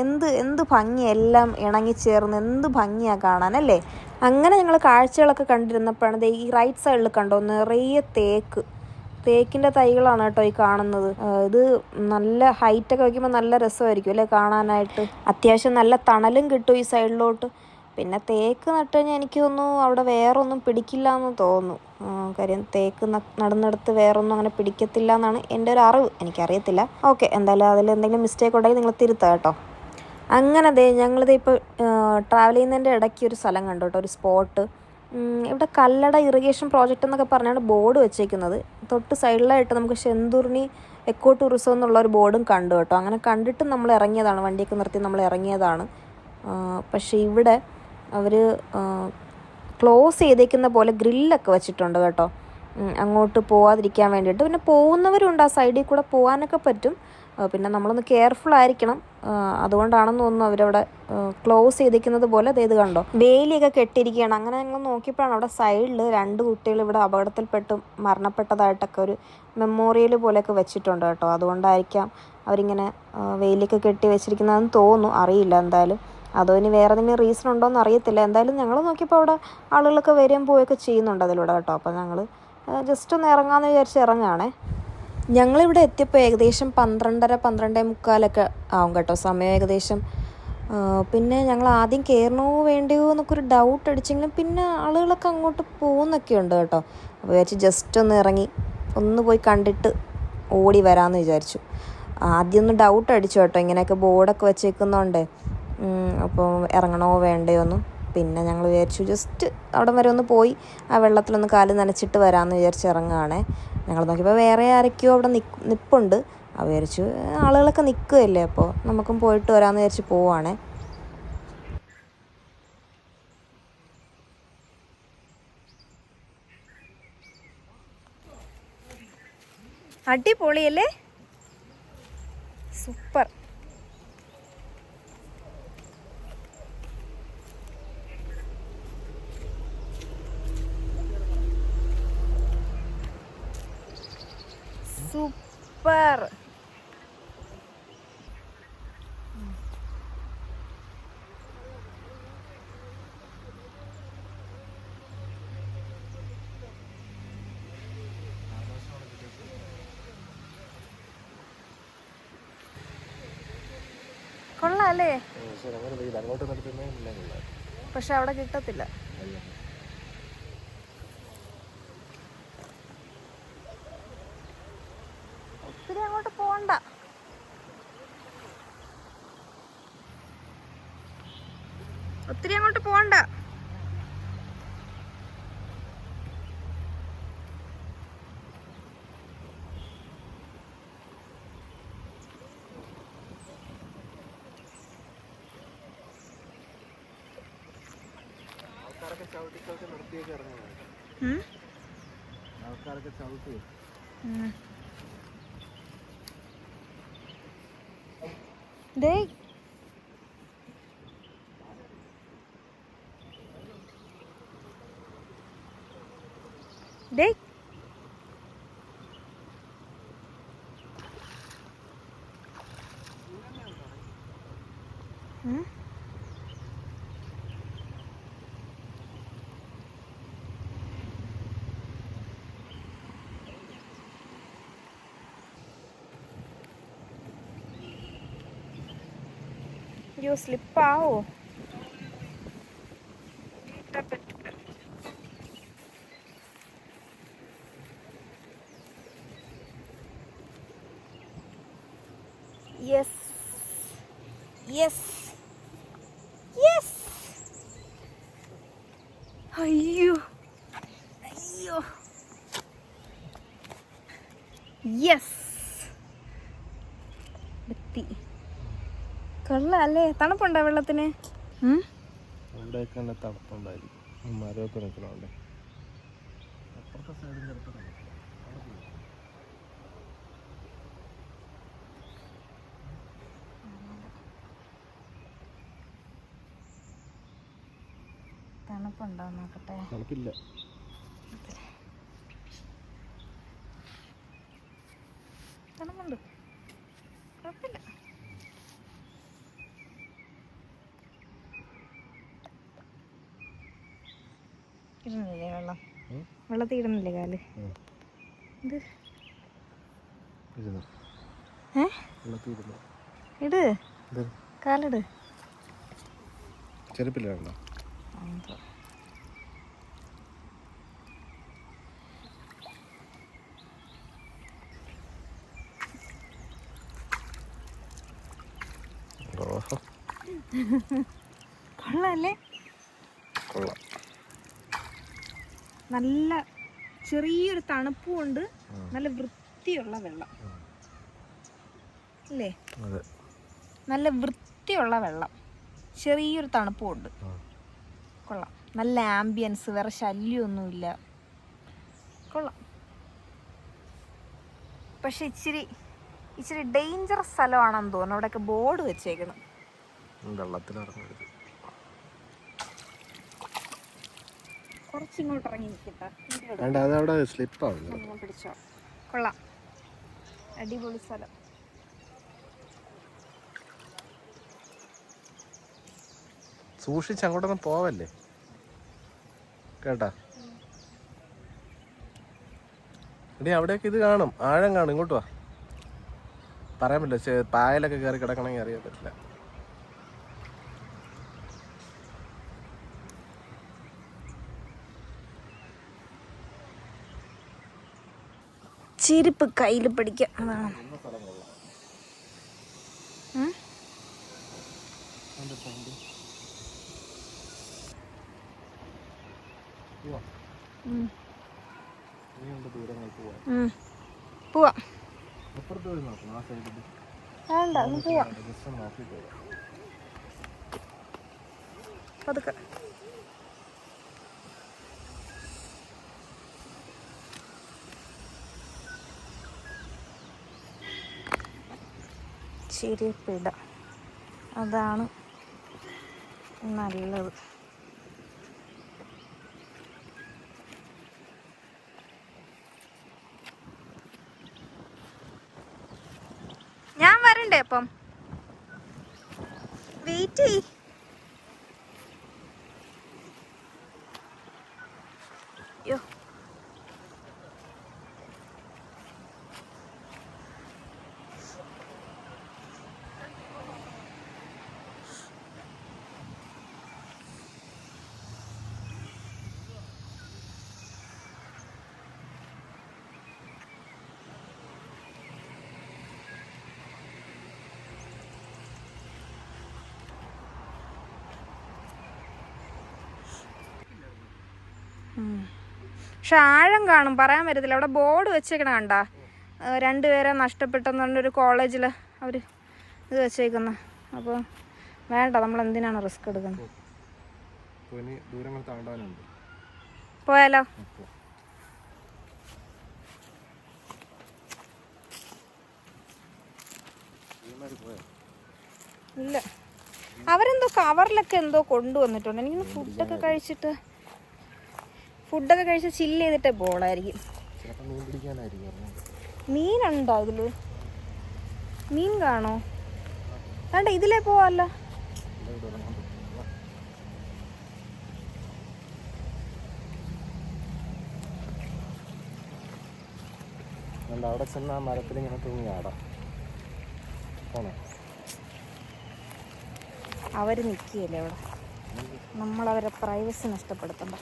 എന്ത് ഭംഗി, എല്ലാം ഇണങ്ങിച്ചേർന്ന് എന്ത് ഭംഗിയാണ് കാണാനല്ലേ. അങ്ങനെ ഞങ്ങൾ കാഴ്ചകളൊക്കെ കണ്ടിരുന്നപ്പോഴാണ് ഈ റൈറ്റ് സൈഡിൽ കണ്ടോ നിറയെ തേക്കിൻ്റെ തൈകളാണ് കേട്ടോ ഈ കാണുന്നത്. ഇത് നല്ല ഹൈറ്റൊക്കെ വയ്ക്കുമ്പോൾ നല്ല രസമായിരിക്കും അല്ലേ കാണാനായിട്ട്. അത്യാവശ്യം നല്ല തണലും കിട്ടും ഈ സൈഡിലോട്ട്. പിന്നെ തേക്ക് നട്ട് കഴിഞ്ഞാൽ എനിക്ക് തോന്നുന്നു അവിടെ വേറൊന്നും പിടിക്കില്ല എന്ന് തോന്നുന്നു. കാര്യം തേക്ക് നടുന്നിടത്ത് വേറൊന്നും അങ്ങനെ പിടിക്കത്തില്ല എന്നാണ് എൻ്റെ ഒരു അറിവ്, എനിക്കറിയത്തില്ല. ഓക്കെ, എന്തായാലും അതിലെന്തെങ്കിലും മിസ്റ്റേക്ക് ഉണ്ടെങ്കിൽ നിങ്ങൾ തിരുത്തുക കേട്ടോ. അങ്ങനെ ഞങ്ങളിത് ഇപ്പോൾ ട്രാവൽ ചെയ്യുന്നതിൻ്റെ ഇടയ്ക്ക് ഒരു സ്ഥലം കണ്ടു കേട്ടോ, ഒരു സ്പോട്ട്. ഇവിടെ കല്ലട ഇറിഗേഷൻ പ്രോജക്റ്റ് എന്നൊക്കെ പറഞ്ഞാണ് ബോർഡ് വെച്ചേക്കുന്നത്. തൊട്ട് സൈഡിലായിട്ട് നമുക്ക് ശെന്തുർണി എക്കോ ടൂറിസം എന്നുള്ള ഒരു ബോർഡും കണ്ടു കേട്ടോ. അങ്ങനെ കണ്ടിട്ട് നമ്മൾ ഇറങ്ങിയതാണ്, വണ്ടിയൊക്കെ നിർത്തി നമ്മൾ ഇറങ്ങിയതാണ്. പക്ഷേ ഇവിടെ അവർ ക്ലോസ് ചെയ്തേക്കുന്ന പോലെ ഗ്രില്ലൊക്കെ വെച്ചിട്ടുണ്ട് കേട്ടോ, അങ്ങോട്ട് പോവാതിരിക്കാൻ വേണ്ടിയിട്ട്. പിന്നെ പോകുന്നവരുണ്ട്, ആ സൈഡിൽ കൂടെ പോകാനൊക്കെ പറ്റും. പിന്നെ നമ്മളൊന്ന് കെയർഫുൾ ആയിരിക്കണം. അതുകൊണ്ടാണെന്ന് തോന്നുന്നു അവരവിടെ ക്ലോസ് ചെയ്തിരിക്കുന്നത് പോലെ. ഇത് കണ്ടോ, വേലിയൊക്കെ കെട്ടിയിരിക്കുകയാണ്. അങ്ങനെ ഞങ്ങൾ നോക്കിയപ്പോഴാണ് അവിടെ സൈഡിൽ 2 കുട്ടികൾ ഇവിടെ അപകടത്തിൽപ്പെട്ട് മരണപ്പെട്ടതായിട്ടൊക്കെ ഒരു മെമ്മോറിയൽ പോലെയൊക്കെ വെച്ചിട്ടുണ്ട് കേട്ടോ. അതുകൊണ്ടായിരിക്കാം അവരിങ്ങനെ വേലിയൊക്കെ കെട്ടി വെച്ചിരിക്കുന്നതെന്ന് തോന്നുന്നു, അറിയില്ല എന്തായാലും. അതോ ഇനി വേറെ എന്തെങ്കിലും റീസൺ ഉണ്ടോ എന്ന് അറിയത്തില്ല. എന്തായാലും ഞങ്ങൾ നോക്കിയപ്പോൾ അവിടെ ആളുകളൊക്കെ വരികയും പോവുകയൊക്കെ ചെയ്യുന്നുണ്ട് അതിലൂടെ കേട്ടോ. അപ്പോൾ ഞങ്ങൾ ജസ്റ്റ് ഒന്ന് ഇറങ്ങാമെന്ന് വിചാരിച്ച് ഇറങ്ങുകയാണേ. ഞങ്ങളിവിടെ എത്തിയപ്പോൾ ഏകദേശം 12:30-12:45 ആവും കേട്ടോ സമയം ഏകദേശം. പിന്നെ ഞങ്ങൾ ആദ്യം കയറണോ വേണ്ടയോ എന്നൊക്കെ ഒരു ഡൗട്ട് അടിച്ചെങ്കിലും പിന്നെ ആളുകളൊക്കെ അങ്ങോട്ട് പോകുന്നൊക്കെ ഉണ്ട് കേട്ടോ. അപ്പോൾ വിചാരിച്ച് ജസ്റ്റ് ഒന്ന് ഇറങ്ങി ഒന്ന് പോയി കണ്ടിട്ട് ഓടി വരാമെന്ന് വിചാരിച്ചു. ആദ്യം ഒന്ന് ഡൗട്ട് അടിച്ചു കേട്ടോ, ഇങ്ങനെയൊക്കെ ബോർഡൊക്കെ വെച്ചേക്കുന്നതുകൊണ്ട് അപ്പോൾ ഇറങ്ങണോ വേണ്ടയോന്നും. പിന്നെ ഞങ്ങൾ വിചാരിച്ചു ജസ്റ്റ് അവിടെ വരെ ഒന്ന് പോയി ആ വെള്ളത്തിലൊന്ന് കാല് നനച്ചിട്ട് വരാമെന്ന് വിചാരിച്ച് ഇറങ്ങുകയാണേ. ഞങ്ങൾ നോക്കിയപ്പോൾ വേറെ ആരൊക്കെയോ അവിടെ നിൽപ്പുണ്ട്. അപ്പോൾ വിചാരിച്ചു ആളുകളൊക്കെ നിൽക്കുകയല്ലേ, അപ്പോൾ നമുക്കും പോയിട്ട് വരാമെന്ന് വിചാരിച്ച് പോവുകയാണേ. അടിപൊളിയല്ലേ, സൂപ്പർ. സൂപ്പർ. കൊള്ളാല്ലേ? പക്ഷെ അവിടെ കിട്ടത്തില്ല. ഒത്തിരി അങ്ങോട്ട് പോണ്ട. ഒത്തിരി അങ്ങോട്ട് പോണ്ട. ദേ ദേ അയ്യോ, സ്ലിപ്പാവോ? Yes yes yes. അയ്യോ അയ്യോ, യെസ്. എത്തി. കൊള്ളാല്ലേ? തണുപ്പുണ്ടോ വെള്ളത്തിന്? തണുപ്പുണ്ടോ നോക്കട്ടെ. തണുപ്പില്ല. തണുപ്പുണ്ട്, കുഴപ്പമില്ല. ഇടുന്നില്ലേ വെള്ളം? വെള്ളത്തിൽ ഇടുന്നില്ലേ കാല്? ഇത് ഇട്, കാലിട്. ചെരുപ്പില്ല. കൊള്ളാല്ലേ? കൊള്ളാം. നല്ല ചെറിയൊരു തണുപ്പും ഉണ്ട്, നല്ല വൃത്തിയുള്ള വെള്ളം അല്ലേ? നല്ല വൃത്തിയുള്ള വെള്ളം, ചെറിയൊരു തണുപ്പും ഉണ്ട്. കൊള്ളാം. നല്ല ആംബിയൻസ്, വേറെ ശല്യമൊന്നുമില്ല. കൊള്ളാം. പക്ഷെ ഇച്ചിരി ഡേഞ്ചറസ് സ്ഥലമാണെന്ന് തോന്നുന്നു. അവിടെയൊക്കെ ബോർഡ് വെച്ചേക്കണം. കുറച്ചിങ്ങോട്ട് ഇറങ്ങി നിൽക്കട്ടെ. പിടിച്ചോ. കൊള്ളാം, അടിപൊളി സ്ഥലം. സൂക്ഷിച്ച് അങ്ങോട്ടൊന്നും പോവല്ലേ കേട്ടാ. ഇനി അവിടെയൊക്കെ ഇത് കാണും, ആഴം കാണും. ഇങ്ങോട്ട് വാ. പറയാൻ പറ്റില്ല, പായലൊക്കെ കയറി കിടക്കണമെങ്കിൽ അറിയാൻ പറ്റില്ല. ചെരുപ്പ് കയ്യിൽ പിടിക്കാം. പോവാം. വേണ്ട, ഒന്ന് പോവാം. പതുക്കെ. ചെരുപ്പിട, അതാണ് നല്ലത്. ഞാൻ വരണ്ടേ അപ്പം? വെയിറ്റ് ചെയ്. യോ പക്ഷെ ആഴം കാണും, പറയാൻ പറ്റത്തില്ല. അവിടെ ബോർഡ് വെച്ചേക്കണ കണ്ട, രണ്ടുപേരെ നഷ്ടപ്പെട്ടെന്ന് പറഞ്ഞൊരു കോളേജിൽ അവർ ഇത് വെച്ചേക്കുന്നു. അപ്പോൾ വേണ്ട, നമ്മൾ എന്തിനാണ് റിസ്ക് എടുക്കുന്നത്? പോയാലോ? ഇല്ല, അവരെന്തോ കവറിലൊക്കെ എന്തോ കൊണ്ടുവന്നിട്ടുണ്ട്. എനിക്കിന്ന് ഫുഡൊക്കെ കഴിച്ച് ചില്ല് ചെയ്തിട്ടേ പോളായിരിക്കും. മീനുണ്ടോ ഇതില്? മീൻ കാണോ? വേണ്ട, ഇതിലേ പോവാല്ലോ. അവിടെ ചെന്ന് ആ മരത്തിൽ ഇങ്ങനെ തൂങ്ങി ആടാം. അവര് നിൽക്കുകയല്ലേ അവിടെ, നമ്മളവരെ പ്രൈവസി നഷ്ടപ്പെടുത്തണ്ട.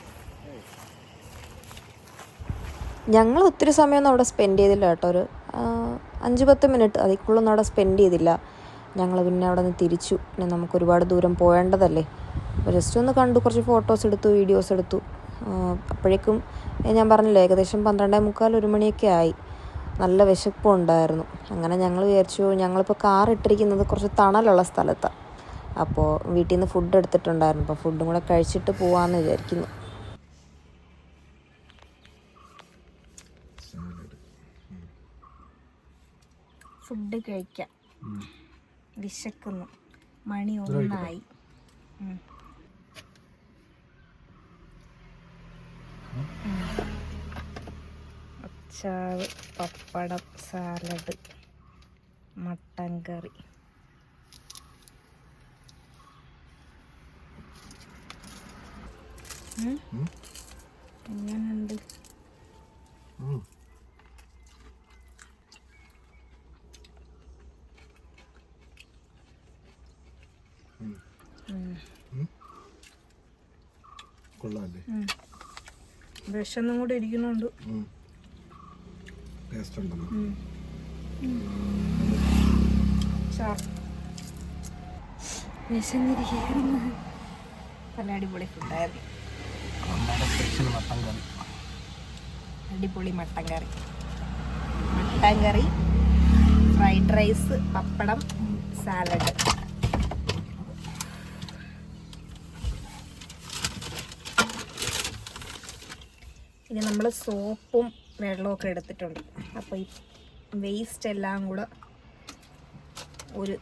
ഞങ്ങൾ ഒത്തിരി സമയമൊന്നും അവിടെ സ്പെൻഡ് ചെയ്തില്ല കേട്ടോ. ഒരു 5-10 മിനിറ്റ് അതിക്കുള്ളൊന്നും അവിടെ സ്പെൻഡ് ചെയ്തില്ല. ഞങ്ങൾ പിന്നെ അവിടെ നിന്ന് തിരിച്ചു. പിന്നെ നമുക്ക് ഒരുപാട് ദൂരം പോകേണ്ടതല്ലേ. അപ്പോൾ ജസ്റ്റ് ഒന്ന് കണ്ടു, കുറച്ച് ഫോട്ടോസ് എടുത്തു, വീഡിയോസ് എടുത്തു. അപ്പോഴേക്കും ഞാൻ പറഞ്ഞില്ലേ, ഏകദേശം 12:45 1 മണിയൊക്കെ ആയി. നല്ല വിശപ്പും ഉണ്ടായിരുന്നു. അങ്ങനെ ഞങ്ങൾ വിചാരിച്ചു, ഞങ്ങളിപ്പോൾ കാർ ഇട്ടിരിക്കുന്നത് കുറച്ച് തണലുള്ള സ്ഥലത്താണ്. അപ്പോൾ വീട്ടിൽ നിന്ന് ഫുഡ് എടുത്തിട്ടുണ്ടായിരുന്നു. അപ്പോൾ ഫുഡും കൂടെ കഴിച്ചിട്ട് പോവാമെന്ന് വിചാരിക്കുന്നു. ഫുഡ് കഴിക്കാം, വിശക്കുന്നു. മണി 1 അച്ചാറ്, പപ്പടം, സാലഡ്, മട്ടൻ കറി. എങ്ങനെയുണ്ട്? കൊള്ളാല്ലേ? വിഷന്നും കൂടെ ഇരിക്കുന്നുണ്ട്. വിശന്നിരിക്കുന്നു. നല്ല അടിപൊളി ഫുഡായിരുന്നു. അടിപൊളി മട്ടൻ കറി, ഫ്രൈഡ് റൈസ്, പപ്പടം, സാലഡ്. ഇനി നമ്മൾ സോപ്പും വെള്ളമൊക്കെ എടുത്തിട്ടുണ്ട്. അപ്പോൾ ഈ വേസ്റ്റ് എല്ലാം കൂടെ ഒരു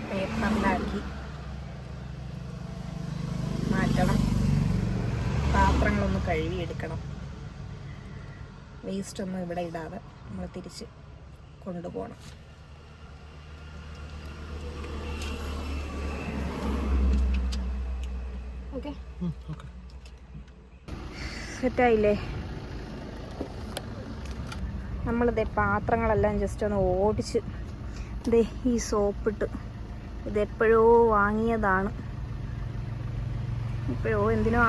പേപ്പറിലാക്കി മാറ്റണം. പാത്രങ്ങളൊന്ന് കഴുകിയെടുക്കണം. വേസ്റ്റൊന്നും ഇവിടെ ഇടാതെ നമ്മൾ തിരിച്ച് കൊണ്ടുപോകണം. ഓക്കെ, സെറ്റായില്ലേ? നമ്മളിതേ പാത്രങ്ങളെല്ലാം ജസ്റ്റ് ഒന്ന് ഓടിച്ച് ദേ ഈ സോപ്പിട്ട്, ഇതെപ്പോഴോ വാങ്ങിയതാണ്. ഇപ്പോഴോ എന്തിനോ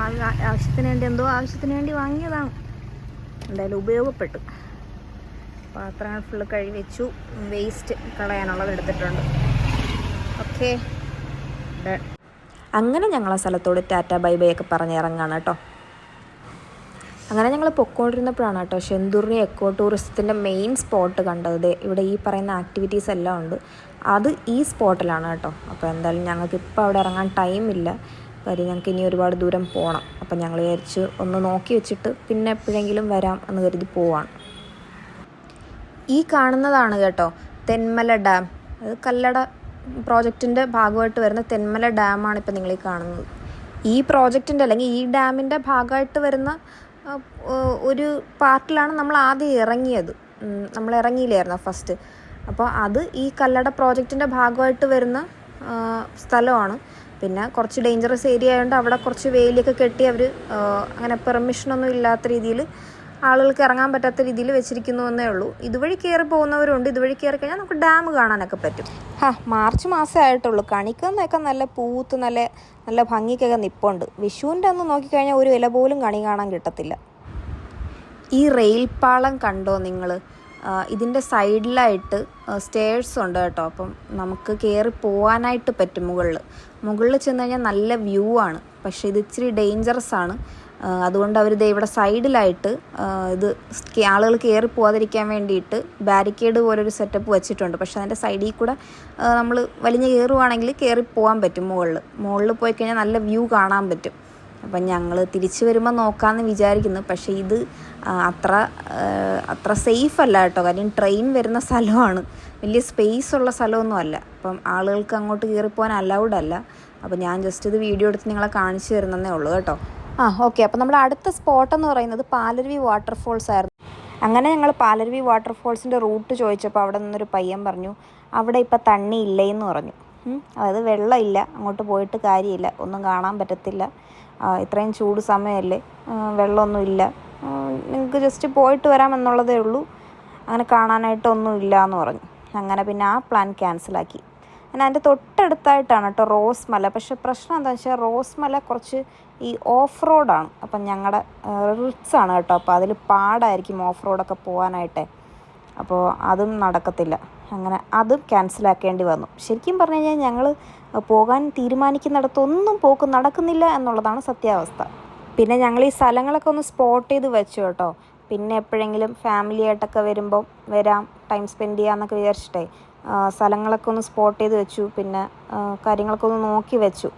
ആവശ്യത്തിന് വേണ്ടി വാങ്ങിയതാണ്. എന്തായാലും ഉപയോഗപ്പെട്ടു. പാത്രങ്ങൾ ഫുള്ള് കഴുകി വെച്ചു. വേസ്റ്റ് കളയാനുള്ളത് എടുത്തിട്ടുണ്ട്. ഓക്കെ, അങ്ങനെ ഞങ്ങളെ സ്ഥലത്തോട് ടാറ്റ ബൈ ബൈ ഒക്കെ പറഞ്ഞിറങ്ങാണ് കേട്ടോ. അങ്ങനെ ഞങ്ങൾ പൊയ്ക്കൊണ്ടിരുന്നപ്പോഴാണ് കേട്ടോ ശെന്തുർണി എക്കോ ടൂറിസത്തിൻ്റെ മെയിൻ സ്പോട്ട് കണ്ടത്. ഇവിടെ ഈ പറയുന്ന ആക്ടിവിറ്റീസ് എല്ലാം ഉണ്ട്. അത് ഈ സ്പോട്ടിലാണ് കേട്ടോ. അപ്പോൾ എന്തായാലും ഞങ്ങൾക്ക് ഇപ്പോൾ അവിടെ ഇറങ്ങാൻ ടൈമില്ല. കാര്യം ഞങ്ങൾക്ക് ഇനി ഒരുപാട് ദൂരം പോകണം. അപ്പം ഞങ്ങൾ വിചാരിച്ച് ഒന്ന് നോക്കി വെച്ചിട്ട് പിന്നെ എപ്പോഴെങ്കിലും വരാം എന്ന് കരുതി പോവാണ്. ഈ കാണുന്നതാണ് കേട്ടോ തെന്മല ഡാം. അത് കല്ലട പ്രോജക്റ്റിൻ്റെ ഭാഗമായിട്ട് വരുന്ന തെന്മല ഡാമാണ് ഇപ്പോൾ നിങ്ങളീ കാണുന്നത്. ഈ പ്രോജക്റ്റിൻ്റെ അല്ലെങ്കിൽ ഈ ഡാമിൻ്റെ ഭാഗമായിട്ട് വരുന്ന ഒരു പാർട്ടിലാണ് നമ്മൾ ആദ്യം ഇറങ്ങിയത്. നമ്മൾ ഇറങ്ങിയില്ലായിരുന്നു ഫസ്റ്റ്. അപ്പോൾ അത് ഈ കല്ലട പ്രോജക്റ്റിൻ്റെ ഭാഗമായിട്ട് വരുന്ന സ്ഥലമാണ്. പിന്നെ കുറച്ച് ഡേഞ്ചറസ് ഏരിയ ആയതുകൊണ്ട് അവിടെ കുറച്ച് വേലിയൊക്കെ കെട്ടി അവർ അങ്ങനെ പെർമിഷനൊന്നും ഇല്ലാത്ത രീതിയിൽ ആളുകൾക്ക് ഇറങ്ങാൻ പറ്റാത്ത രീതിയിൽ വെച്ചിരിക്കുന്നു എന്നേ ഉള്ളൂ. ഇതുവഴി കയറി പോകുന്നവരുണ്ട്. ഇതുവഴി കയറി കഴിഞ്ഞാൽ നമുക്ക് ഡാം കാണാനൊക്കെ പറ്റും. മാർച്ച് മാസമേ ആയിട്ടുള്ളൂ. കണിക്കുന്നൊക്കെ നല്ല പൂത്ത് നല്ല നല്ല ഭംഗിക്കൊക്കെ നിപ്പുണ്ട്. വിഷുവിൻ്റെ അന്ന് നോക്കിക്കഴിഞ്ഞാൽ ഒരു ഇല പോലും കണി കാണാൻ കിട്ടത്തില്ല. ഈ റെയിൽ പാളം കണ്ടോ നിങ്ങൾ? ഇതിൻ്റെ സൈഡിലായിട്ട് സ്റ്റേഴ്സ് ഉണ്ട് കേട്ടോ. അപ്പം നമുക്ക് കയറി പോകാനായിട്ട് പറ്റും. മുകളിൽ ചെന്ന് കഴിഞ്ഞാൽ നല്ല വ്യൂ ആണ്. പക്ഷേ ഇത് ഇച്ചിരി ഡേഞ്ചറസ് ആണ്. അതുകൊണ്ട് അവർ ഇവിടെ സൈഡിലായിട്ട് ഇത് ആളുകൾ കയറി പോകാതിരിക്കാൻ വേണ്ടിയിട്ട് ബാരിക്കേഡ് പോലൊരു സെറ്റപ്പ് വെച്ചിട്ടുണ്ട്. പക്ഷേ അതിൻ്റെ സൈഡിൽ കൂടെ നമ്മൾ വലിഞ്ഞ് കയറുവാണെങ്കിൽ കയറി പോകാൻ പറ്റും. മുകളിൽ പോയി കഴിഞ്ഞാൽ നല്ല വ്യൂ കാണാൻ പറ്റും. അപ്പം ഞങ്ങൾ തിരിച്ചു വരുമ്പോൾ നോക്കാമെന്ന് വിചാരിക്കുന്നു. പക്ഷേ ഇത് അത്ര സേഫ് അല്ല കേട്ടോ. കാര്യം ട്രെയിൻ വരുന്ന സ്ഥലമാണ്, വലിയ സ്പേസ് ഉള്ള സ്ഥലമൊന്നും അല്ല. അപ്പം ആളുകൾക്ക് അങ്ങോട്ട് കയറിപ്പോകാൻ അലൗഡ് അല്ല. അപ്പം ഞാൻ ജസ്റ്റ് ഇത് വീഡിയോ എടുത്ത് നിങ്ങളെ കാണിച്ചു തരുന്നതേ ഉള്ളൂ കേട്ടോ. ഓക്കെ. അപ്പോൾ നമ്മുടെ അടുത്ത സ്പോട്ടെന്ന് പറയുന്നത് പാലരുവി വാട്ടർഫോൾസ് ആയിരുന്നു. അങ്ങനെ ഞങ്ങൾ പാലരുവി വാട്ടർഫോൾസിൻ്റെ റൂട്ട് ചോദിച്ചപ്പോൾ അവിടെ നിന്നൊരു പയ്യൻ പറഞ്ഞു അവിടെ ഇപ്പോൾ തണ്ണി ഇല്ലേന്ന് പറഞ്ഞു. അതായത് വെള്ളമില്ല, അങ്ങോട്ട് പോയിട്ട് കാര്യമില്ല, ഒന്നും കാണാൻ പറ്റത്തില്ല, ഇത്രയും ചൂട് സമയമല്ലേ, വെള്ളമൊന്നും ഇല്ല, നിങ്ങൾക്ക് ജസ്റ്റ് പോയിട്ട് വരാമെന്നുള്ളതേ ഉള്ളൂ, അങ്ങനെ കാണാനായിട്ടൊന്നും ഇല്ല എന്ന് പറഞ്ഞു. അങ്ങനെ പിന്നെ ആ പ്ലാൻ ക്യാൻസലാക്കി. അങ്ങനെ അതിൻ്റെ തൊട്ടടുത്തായിട്ടാണ് കേട്ടോ റോസ് മല. പക്ഷേ പ്രശ്നം എന്താണെന്ന് വെച്ചാൽ റോസ് മല കുറച്ച് ഈ ഓഫ് റോഡാണ്. അപ്പം ഞങ്ങളുടെ റിറ്റ്സാണ് കേട്ടോ. അപ്പോൾ അതിൽ പാടായിരിക്കും ഓഫ് റോഡൊക്കെ പോകാനായിട്ടേ. അപ്പോൾ അതും നടക്കത്തില്ല. അങ്ങനെ അതും ക്യാൻസലാക്കേണ്ടി വന്നു. ശരിക്കും പറഞ്ഞു കഴിഞ്ഞാൽ ഞങ്ങൾ പോകാൻ തീരുമാനിക്കുന്നിടത്തൊന്നും പോക്ക് നടക്കുന്നില്ല എന്നുള്ളതാണ് സത്യാവസ്ഥ. പിന്നെ ഞങ്ങൾ ഈ സ്ഥലങ്ങളൊക്കെ ഒന്ന് സ്പോട്ട് ചെയ്ത് വെച്ചു കേട്ടോ. പിന്നെ എപ്പോഴെങ്കിലും ഫാമിലിയായിട്ടൊക്കെ വരുമ്പം വരാം, ടൈം സ്പെൻഡ് ചെയ്യാമെന്നൊക്കെ വിചാരിച്ചിട്ടേ സ്ഥലങ്ങളൊക്കെ ഒന്ന് സ്പോട്ട് ചെയ്ത് വെച്ചു. പിന്നെ കാര്യങ്ങളൊക്കെ ഒന്ന് നോക്കി വെച്ചു.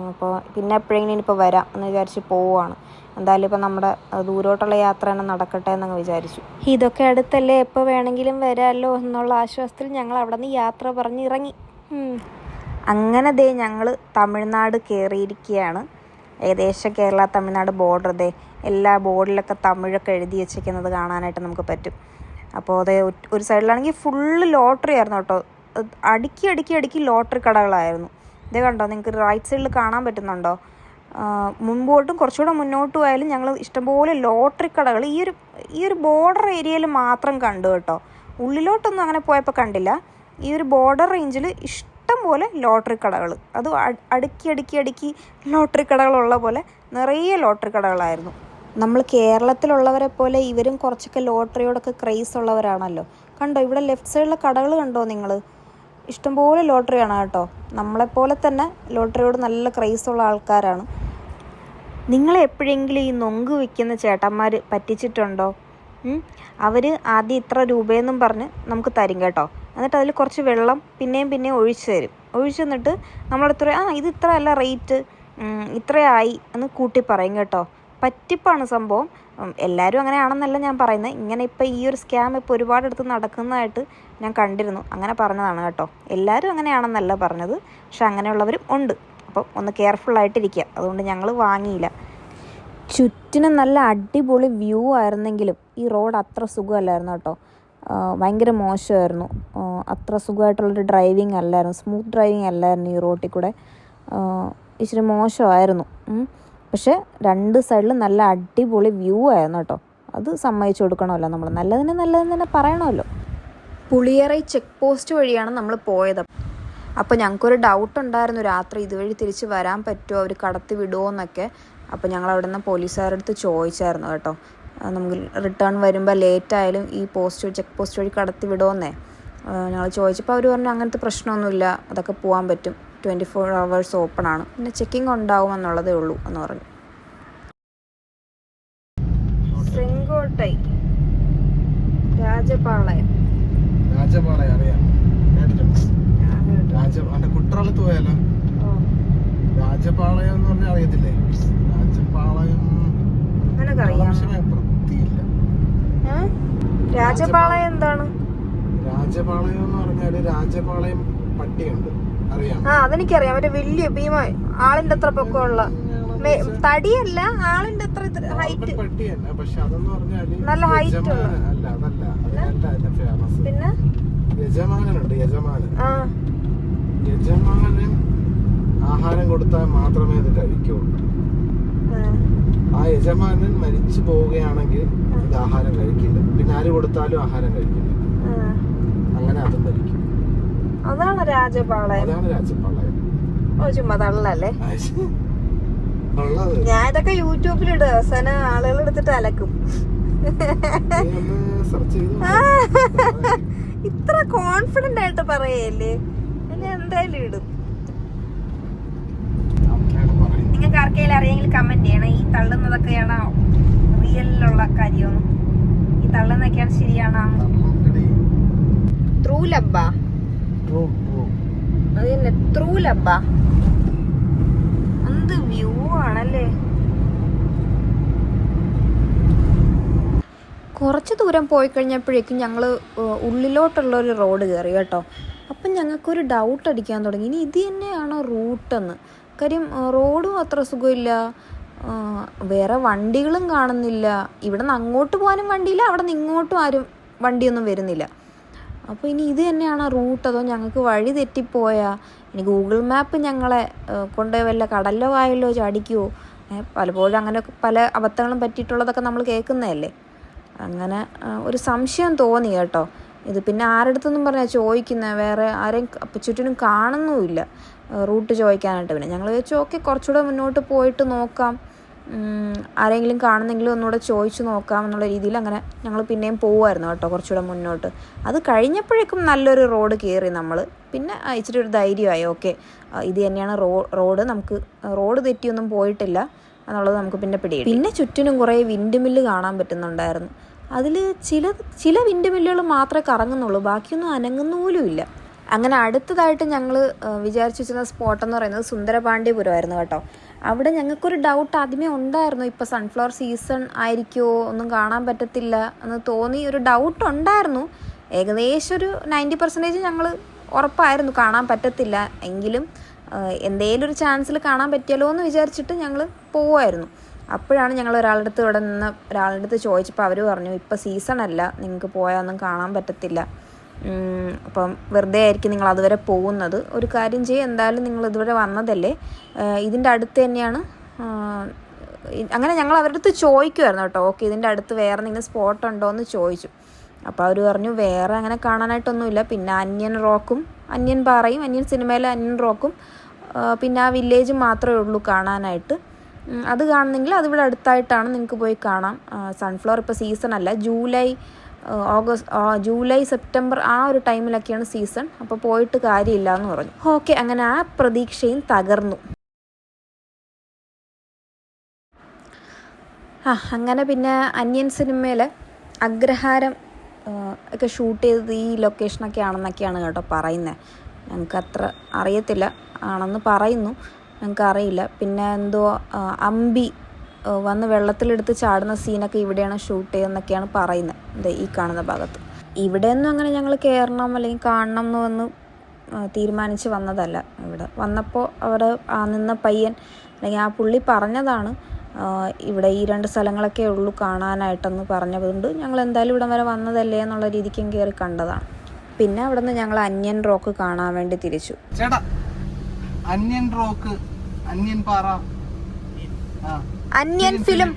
അപ്പോൾ പിന്നെ എപ്പോഴെങ്കിലും ഇനിയിപ്പോൾ വരാം എന്ന് വിചാരിച്ച് പോവുകയാണ്. എന്തായാലും ഇപ്പം നമ്മുടെ ദൂരോട്ടുള്ള യാത്ര തന്നെ നടക്കട്ടെ എന്നങ്ങ് വിചാരിച്ചു. ഇതൊക്കെ അടുത്തല്ലേ, എപ്പോൾ വേണമെങ്കിലും വരാമല്ലോ എന്നുള്ള ആശ്വാസത്തിൽ ഞങ്ങൾ അവിടെ നിന്ന് യാത്ര പറഞ്ഞ് ഇറങ്ങി. അങ്ങനെ ഞങ്ങൾ തമിഴ്നാട് കയറിയിരിക്കുകയാണ്. ഏകദേശം കേരള തമിഴ്നാട് ബോർഡർ എല്ലാ ബോർഡിലൊക്കെ തമിഴൊക്കെ എഴുതി വെച്ചിരിക്കുന്നത് കാണാനായിട്ട് നമുക്ക് പറ്റും. അപ്പോൾ ഒരു സൈഡിലാണെങ്കിൽ ഫുള്ള് ലോട്ടറി ആയിരുന്നു കേട്ടോ. അടുക്കി ലോട്ടറി കടകളായിരുന്നു. കണ്ടോ നിങ്ങൾക്ക് റൈറ്റ് സൈഡിൽ കാണാൻ പറ്റുന്നുണ്ടോ? മുമ്പോട്ടും കുറച്ചുകൂടെ മുന്നോട്ട് പോയാലും ഞങ്ങൾ ഇഷ്ടംപോലെ ലോട്ടറി കടകൾ ഈ ഒരു ബോർഡർ ഏരിയയിൽ മാത്രം കണ്ടു കേട്ടോ. ഉള്ളിലോട്ടൊന്നും അങ്ങനെ പോയപ്പോൾ കണ്ടില്ല. ഈ ഒരു ബോർഡർ റേഞ്ചിൽ ഇഷ്ടം പോലെ ലോട്ടറി കടകൾ, അത് അടുക്കി ലോട്ടറി കടകളുള്ള പോലെ നിറയെ ലോട്ടറി കടകളായിരുന്നു. നമ്മൾ കേരളത്തിലുള്ളവരെ പോലെ ഇവരും കുറച്ചൊക്കെ ലോട്ടറിയോടൊക്കെ ക്രേസ് ഉള്ളവരാണല്ലോ. കണ്ടോ ഇവിടെ ലെഫ്റ്റ് സൈഡിലെ കടകൾ കണ്ടോ നിങ്ങൾ? ഇഷ്ടംപോലെ ലോട്ടറിയാണ് കേട്ടോ. നമ്മളെപ്പോലെ തന്നെ ലോട്ടറിയോട് നല്ല ക്രേസുള്ള ആൾക്കാരാണ്. നിങ്ങളെ എപ്പോഴെങ്കിലും ഈ നൊങ്ക് വിൽക്കുന്ന ചേട്ടന്മാർ പറ്റിച്ചിട്ടുണ്ടോ? അവർ ആദ്യം ഇത്ര രൂപയെന്നും പറഞ്ഞ് നമുക്ക് തരും കേട്ടോ. എന്നിട്ട് അതിൽ കുറച്ച് വെള്ളം പിന്നെയും ഒഴിച്ചു തരും. ഒഴിച്ചു തന്നിട്ട് നമ്മളടുത്ത് ഇത് ഇത്ര അല്ല റേറ്റ്, ഇത്രയായി എന്ന് കൂട്ടി പറയും കേട്ടോ. പറ്റിപ്പാണ് സംഭവം. എല്ലാവരും അങ്ങനെയാണെന്നല്ല ഞാൻ പറയുന്നത്. ഇങ്ങനെ ഇപ്പോൾ ഈ ഒരു സ്കാം ഇപ്പോൾ ഒരുപാടെടുത്ത് നടക്കുന്നതായിട്ട് ഞാൻ കണ്ടിരുന്നു. അങ്ങനെ പറഞ്ഞതാണ് കേട്ടോ. എല്ലാവരും അങ്ങനെയാണെന്നല്ല പറഞ്ഞത്, പക്ഷെ അങ്ങനെയുള്ളവരും ഉണ്ട്. അപ്പം ഒന്ന് കെയർഫുള്ളായിട്ടിരിക്കുക. അതുകൊണ്ട് ഞങ്ങൾ വാങ്ങിയില്ല. ചുറ്റിനും നല്ല അടിപൊളി വ്യൂ ആയിരുന്നെങ്കിലും ഈ റോഡ് അത്ര സുഖമല്ലായിരുന്നു കേട്ടോ. ഭയങ്കര മോശമായിരുന്നു. അത്ര സുഖമായിട്ടുള്ളൊരു ഡ്രൈവിംഗ് അല്ലായിരുന്നു, സ്മൂത്ത് ഡ്രൈവിംഗ് അല്ലായിരുന്നു ഈ റോട്ടിൽ കൂടെ. ഇച്ചിരി മോശമായിരുന്നു. പക്ഷേ രണ്ട് സൈഡിലും നല്ല അടിപൊളി വ്യൂ ആയിരുന്നു കേട്ടോ. അത് സമ്മതിച്ചു കൊടുക്കണമല്ലോ നമ്മൾ. നല്ലതിന് തന്നെ പറയണമല്ലോ. പുളിയറൈ ചെക്ക് പോസ്റ്റ് വഴിയാണ് നമ്മൾ പോയത്. അപ്പോൾ ഞങ്ങൾക്കൊരു ഡൗട്ട് ഉണ്ടായിരുന്നു, രാത്രി ഇതുവഴി തിരിച്ച് വരാൻ പറ്റുമോ, അവർ കടത്തി വിടുമോ എന്നൊക്കെ. അപ്പോൾ ഞങ്ങൾ അവിടെ നിന്ന് പോലീസുകാരുടെ അടുത്ത് ചോദിച്ചായിരുന്നു കേട്ടോ, നമുക്ക് റിട്ടേൺ വരുമ്പോൾ ലേറ്റായാലും ഈ ചെക്ക് പോസ്റ്റ് വഴി കടത്തി വിടുമോന്നേ. ഞങ്ങൾ ചോദിച്ചപ്പോൾ അവർ പറഞ്ഞു അങ്ങനത്തെ പ്രശ്നമൊന്നുമില്ല, അതൊക്കെ പോകാൻ പറ്റും, 24 hours ഓപ്പൺ ആണ്, പിന്നെ ചെക്കിങ് ഉണ്ടാവുമെന്നുള്ളതേ ഉള്ളൂ എന്ന് പറഞ്ഞു. ചെങ്കോട്ടൈ രാജപാളയം അറിയാം, കുട്ടറളത്ത് പോയാലോ? രാജപാളയം എന്ന് പറഞ്ഞാൽ അറിയത്തില്ലേ? രാജപാളയം രാജപാളയം എന്താണ്? രാജപാളയം എന്ന് പറഞ്ഞാല് രാജപാളയം പട്ടിയുണ്ട്, അറിയാം. ആ അതെനിക്കറിയാം. മറ്റേ വലിയ ഭീമ ആളിന്റെ അത്ര പൊക്കമുള്ള തടിയല്ല, ആളിന്റെ അത്ര ഹൈറ്റ് പട്ടിയല്ല. പക്ഷെ അതെന്ന് പറഞ്ഞാല് നല്ല ഹൈറ്റ് അല്ല, അതല്ല ഫേമസ്. പിന്നെ യജമാനുണ്ട്, യജമാനൻ ആഹാരം കൊടുത്താൽ മാത്രമേ ഇത് കഴിക്കുള്ളൂ. ആ യജമാനൻ മരിച്ചു പോവുകയാണെങ്കിൽ ഇത് ആഹാരം കഴിക്കില്ല. പിന്നെ ആര് കൊടുത്താലും ആഹാരം കഴിക്കില്ല. അങ്ങനെ അതും കഴിക്കും. അതാണ് രാജപാളയം. ഓ ചുമ്മാ തള്ളല്ലേ. ഞാൻ ഇതൊക്കെ യൂട്യൂബിലിടും, അവസാനം ആളുകൾ എടുത്തിട്ട് അലക്കും. ഇത്ര കോൺഫിഡന്റ് ആയിട്ട് പറയല്ലേ, ഞാൻ എന്തായാലും ഇടും. നിങ്ങൾക്ക് ആർക്കെങ്കിലും അറിയെങ്കിൽ കമന്റ് ചെയ്യണം. ഈ തള്ളുന്നതൊക്കെയാണോ റിയലിലുള്ള കാര്യമൊന്നും, ഈ തള്ളുന്നൊക്കെയാണ് ശരിയാണോ? ത്രൂ ലബ്ബ, അത് തന്നെ ത്രൂ ലബ്ബ. എന്ത് വ്യൂ ആണല്ലേ. കുറച്ച് ദൂരം പോയി കഴിഞ്ഞപ്പോഴേക്കും ഞങ്ങൾ ഉള്ളിലോട്ടുള്ള ഒരു റോഡ് കയറി കേട്ടോ. അപ്പം ഞങ്ങൾക്കൊരു ഡൗട്ട് അടിക്കാൻ തുടങ്ങി, ഇനി ഇത് തന്നെയാണോ റൂട്ടെന്ന്. കാര്യം റോഡും അത്ര സുഖമില്ല, വേറെ വണ്ടികളും കാണുന്നില്ല. ഇവിടെ നിന്ന് അങ്ങോട്ട് പോകാനും വണ്ടിയില്ല, അവിടെ നിന്ന് ഇങ്ങോട്ടും ആരും വണ്ടിയൊന്നും വരുന്നില്ല. അപ്പോൾ ഇനി ഇത് തന്നെയാണോ റൂട്ട്, അതോ ഞങ്ങൾക്ക് വഴി തെറ്റിപ്പോയാ? ഇനി ഗൂഗിൾ മാപ്പ് ഞങ്ങളെ കൊണ്ടുപോയി വല്ല കടലിലോ കായലിലോ ചാടിക്കുമോ? പലപ്പോഴും അങ്ങനെ പല അബദ്ധങ്ങളും പറ്റിയിട്ടുള്ളതൊക്കെ നമ്മൾ കേൾക്കുന്നതല്ലേ. അങ്ങനെ ഒരു സംശയം തോന്നി കേട്ടോ. ഇത് പിന്നെ ആരടുത്തൊന്നും പറഞ്ഞാൽ ചോദിക്കുന്നത്, വേറെ ആരെയും ചുറ്റിനും കാണുന്നുമില്ല റൂട്ട് ചോദിക്കാനായിട്ട്. പിന്നെ ഞങ്ങൾ വെച്ചു ഓക്കെ കുറച്ചുകൂടെ മുന്നോട്ട് പോയിട്ട് നോക്കാം, ആരെങ്കിലും കാണുന്നെങ്കിലും ഒന്നുകൂടെ ചോദിച്ചു നോക്കാം എന്നുള്ള രീതിയിൽ അങ്ങനെ ഞങ്ങൾ പിന്നെയും പോവുമായിരുന്നു കേട്ടോ കുറച്ചുകൂടെ മുന്നോട്ട്. അത് കഴിഞ്ഞപ്പോഴേക്കും നല്ലൊരു റോഡ് കയറി നമ്മൾ. പിന്നെ ഇച്ചിരി ഒരു ധൈര്യമായി, ഓക്കെ ഇത് തന്നെയാണ് റോഡ്, നമുക്ക് റോഡ് തെറ്റിയൊന്നും പോയിട്ടില്ല എന്നുള്ളത് നമുക്ക് പിന്നെ പിടികിട്ടി. പിന്നെ ചുറ്റിനും കുറേ വിൻഡ് മില്ല് കാണാൻ പറ്റുന്നുണ്ടായിരുന്നു. അതിൽ ചില വിൻഡ് മില്ലുകൾ മാത്രമേ കറങ്ങുന്നുള്ളൂ, ബാക്കിയൊന്നും അനങ്ങുന്ന പോലും ഇല്ല. അങ്ങനെ അടുത്തതായിട്ട് ഞങ്ങൾ വിചാരിച്ചു വെച്ചിരുന്ന സ്പോട്ടെന്ന് പറയുന്നത് സുന്ദരപാണ്ഡ്യപുരമായിരുന്നു കേട്ടോ. അവിടെ ഞങ്ങൾക്കൊരു ഡൗട്ട് ആദ്യമേ ഉണ്ടായിരുന്നു, ഇപ്പോൾ സൺഫ്ലവർ സീസൺ ആയിരിക്കുമോ, ഒന്നും കാണാൻ പറ്റത്തില്ല എന്ന് തോന്നി, ഒരു ഡൗട്ട് ഉണ്ടായിരുന്നു. ഏകദേശം ഒരു 90% ഞങ്ങൾ ഉറപ്പായിരുന്നു കാണാൻ പറ്റത്തില്ല, എങ്കിലും എന്തേലും ഒരു ചാൻസിൽ കാണാൻ പറ്റിയാലോ എന്ന് വിചാരിച്ചിട്ട് ഞങ്ങൾ പോവുമായിരുന്നു. അപ്പോഴാണ് ഞങ്ങൾ ഇവിടെ നിന്ന് ഒരാളുടെ അടുത്ത് ചോദിച്ചപ്പോൾ അവർ പറഞ്ഞു, ഇപ്പോൾ സീസൺ അല്ല, നിങ്ങൾക്ക് പോയാൽ ഒന്നും കാണാൻ പറ്റത്തില്ല, അപ്പം വെറുതെ ആയിരിക്കും നിങ്ങൾ അതുവരെ പോകുന്നത്. ഒരു കാര്യം ചെയ്യുക, എന്തായാലും നിങ്ങൾ ഇതുവരെ വന്നതല്ലേ, ഇതിൻ്റെ അടുത്ത് തന്നെയാണ്. അങ്ങനെ ഞങ്ങൾ അവരുടെ അടുത്ത് ചോദിക്കുമായിരുന്നു കേട്ടോ, ഓക്കെ ഇതിൻ്റെ അടുത്ത് വേറെ എന്തെങ്കിലും സ്പോട്ട് ഉണ്ടോ എന്ന് ചോദിച്ചു. അപ്പോൾ അവർ പറഞ്ഞു വേറെ അങ്ങനെ കാണാനായിട്ടൊന്നുമില്ല, പിന്നെ അന്യൻ റോക്കും അന്യൻ പാറയും അന്യൻ സിനിമയിലെ അന്യൻ റോക്കും പിന്നെ ആ വില്ലേജ് മാത്രമേ ഉള്ളൂ കാണാനായിട്ട്. അത് കാണുന്നെങ്കിൽ അതിവിടെ അടുത്തായിട്ടാണ്, നിങ്ങൾക്ക് പോയി കാണാം. സൺഫ്ലവർ ഇപ്പോൾ സീസൺ അല്ല, ജൂലൈ സെപ്റ്റംബർ ആ ഒരു ടൈമിലൊക്കെയാണ് സീസൺ, അപ്പോൾ പോയിട്ട് കാര്യമില്ല എന്ന് പറഞ്ഞു. ഓക്കെ, അങ്ങനെ ആ പ്രതീക്ഷയും തകർന്നു. അങ്ങനെ പിന്നെ അന്യൻ സിനിമയിലെ അഗ്രഹാരം ഒക്കെ ഷൂട്ട് ചെയ്തത് ഈ ലൊക്കേഷനൊക്കെ ആണെന്നൊക്കെയാണ് കേട്ടോ പറയുന്നത്. ഞങ്ങൾക്കത്ര അറിയത്തില്ല, ആണെന്ന് പറയുന്നു, ഞങ്ങൾക്കറിയില്ല. പിന്നെ എന്തോ അമ്പി വന്ന് വെള്ളത്തിലെടുത്ത് ചാടുന്ന സീനൊക്കെ ഇവിടെയാണ് ഷൂട്ട് ചെയ്തതെന്നൊക്കെയാണ് പറയുന്നത്, ഈ കാണുന്ന ഭാഗത്ത്. ഇവിടെയൊന്നും അങ്ങനെ ഞങ്ങൾ കയറണം അല്ലെങ്കിൽ കാണണം എന്ന് വന്ന് തീരുമാനിച്ച് വന്നതല്ല. ഇവിടെ വന്നപ്പോൾ അവിടെ നിന്ന പയ്യൻ അല്ലെങ്കിൽ ആ പുള്ളി പറഞ്ഞതാണ്, ഇവിടെ ഈ 2 സ്ഥലങ്ങളൊക്കെ ഉള്ളൂ കാണാനായിട്ടെന്ന് പറഞ്ഞതുകൊണ്ട് ഞങ്ങൾ എന്തായാലും ഇവിടെ വരെ വന്നതല്ലേ എന്നുള്ള രീതിക്കും കയറി കണ്ടതാണ്. പിന്നെ അവിടെ നിന്ന് ഞങ്ങൾ അന്യൻ റോക്ക് കാണാൻ വേണ്ടി തിരിച്ചു. ചേട്ടാ, അന്യൻ റോക്ക്, അന്യൻ പാറ, അന്യൻ ഫിലിം,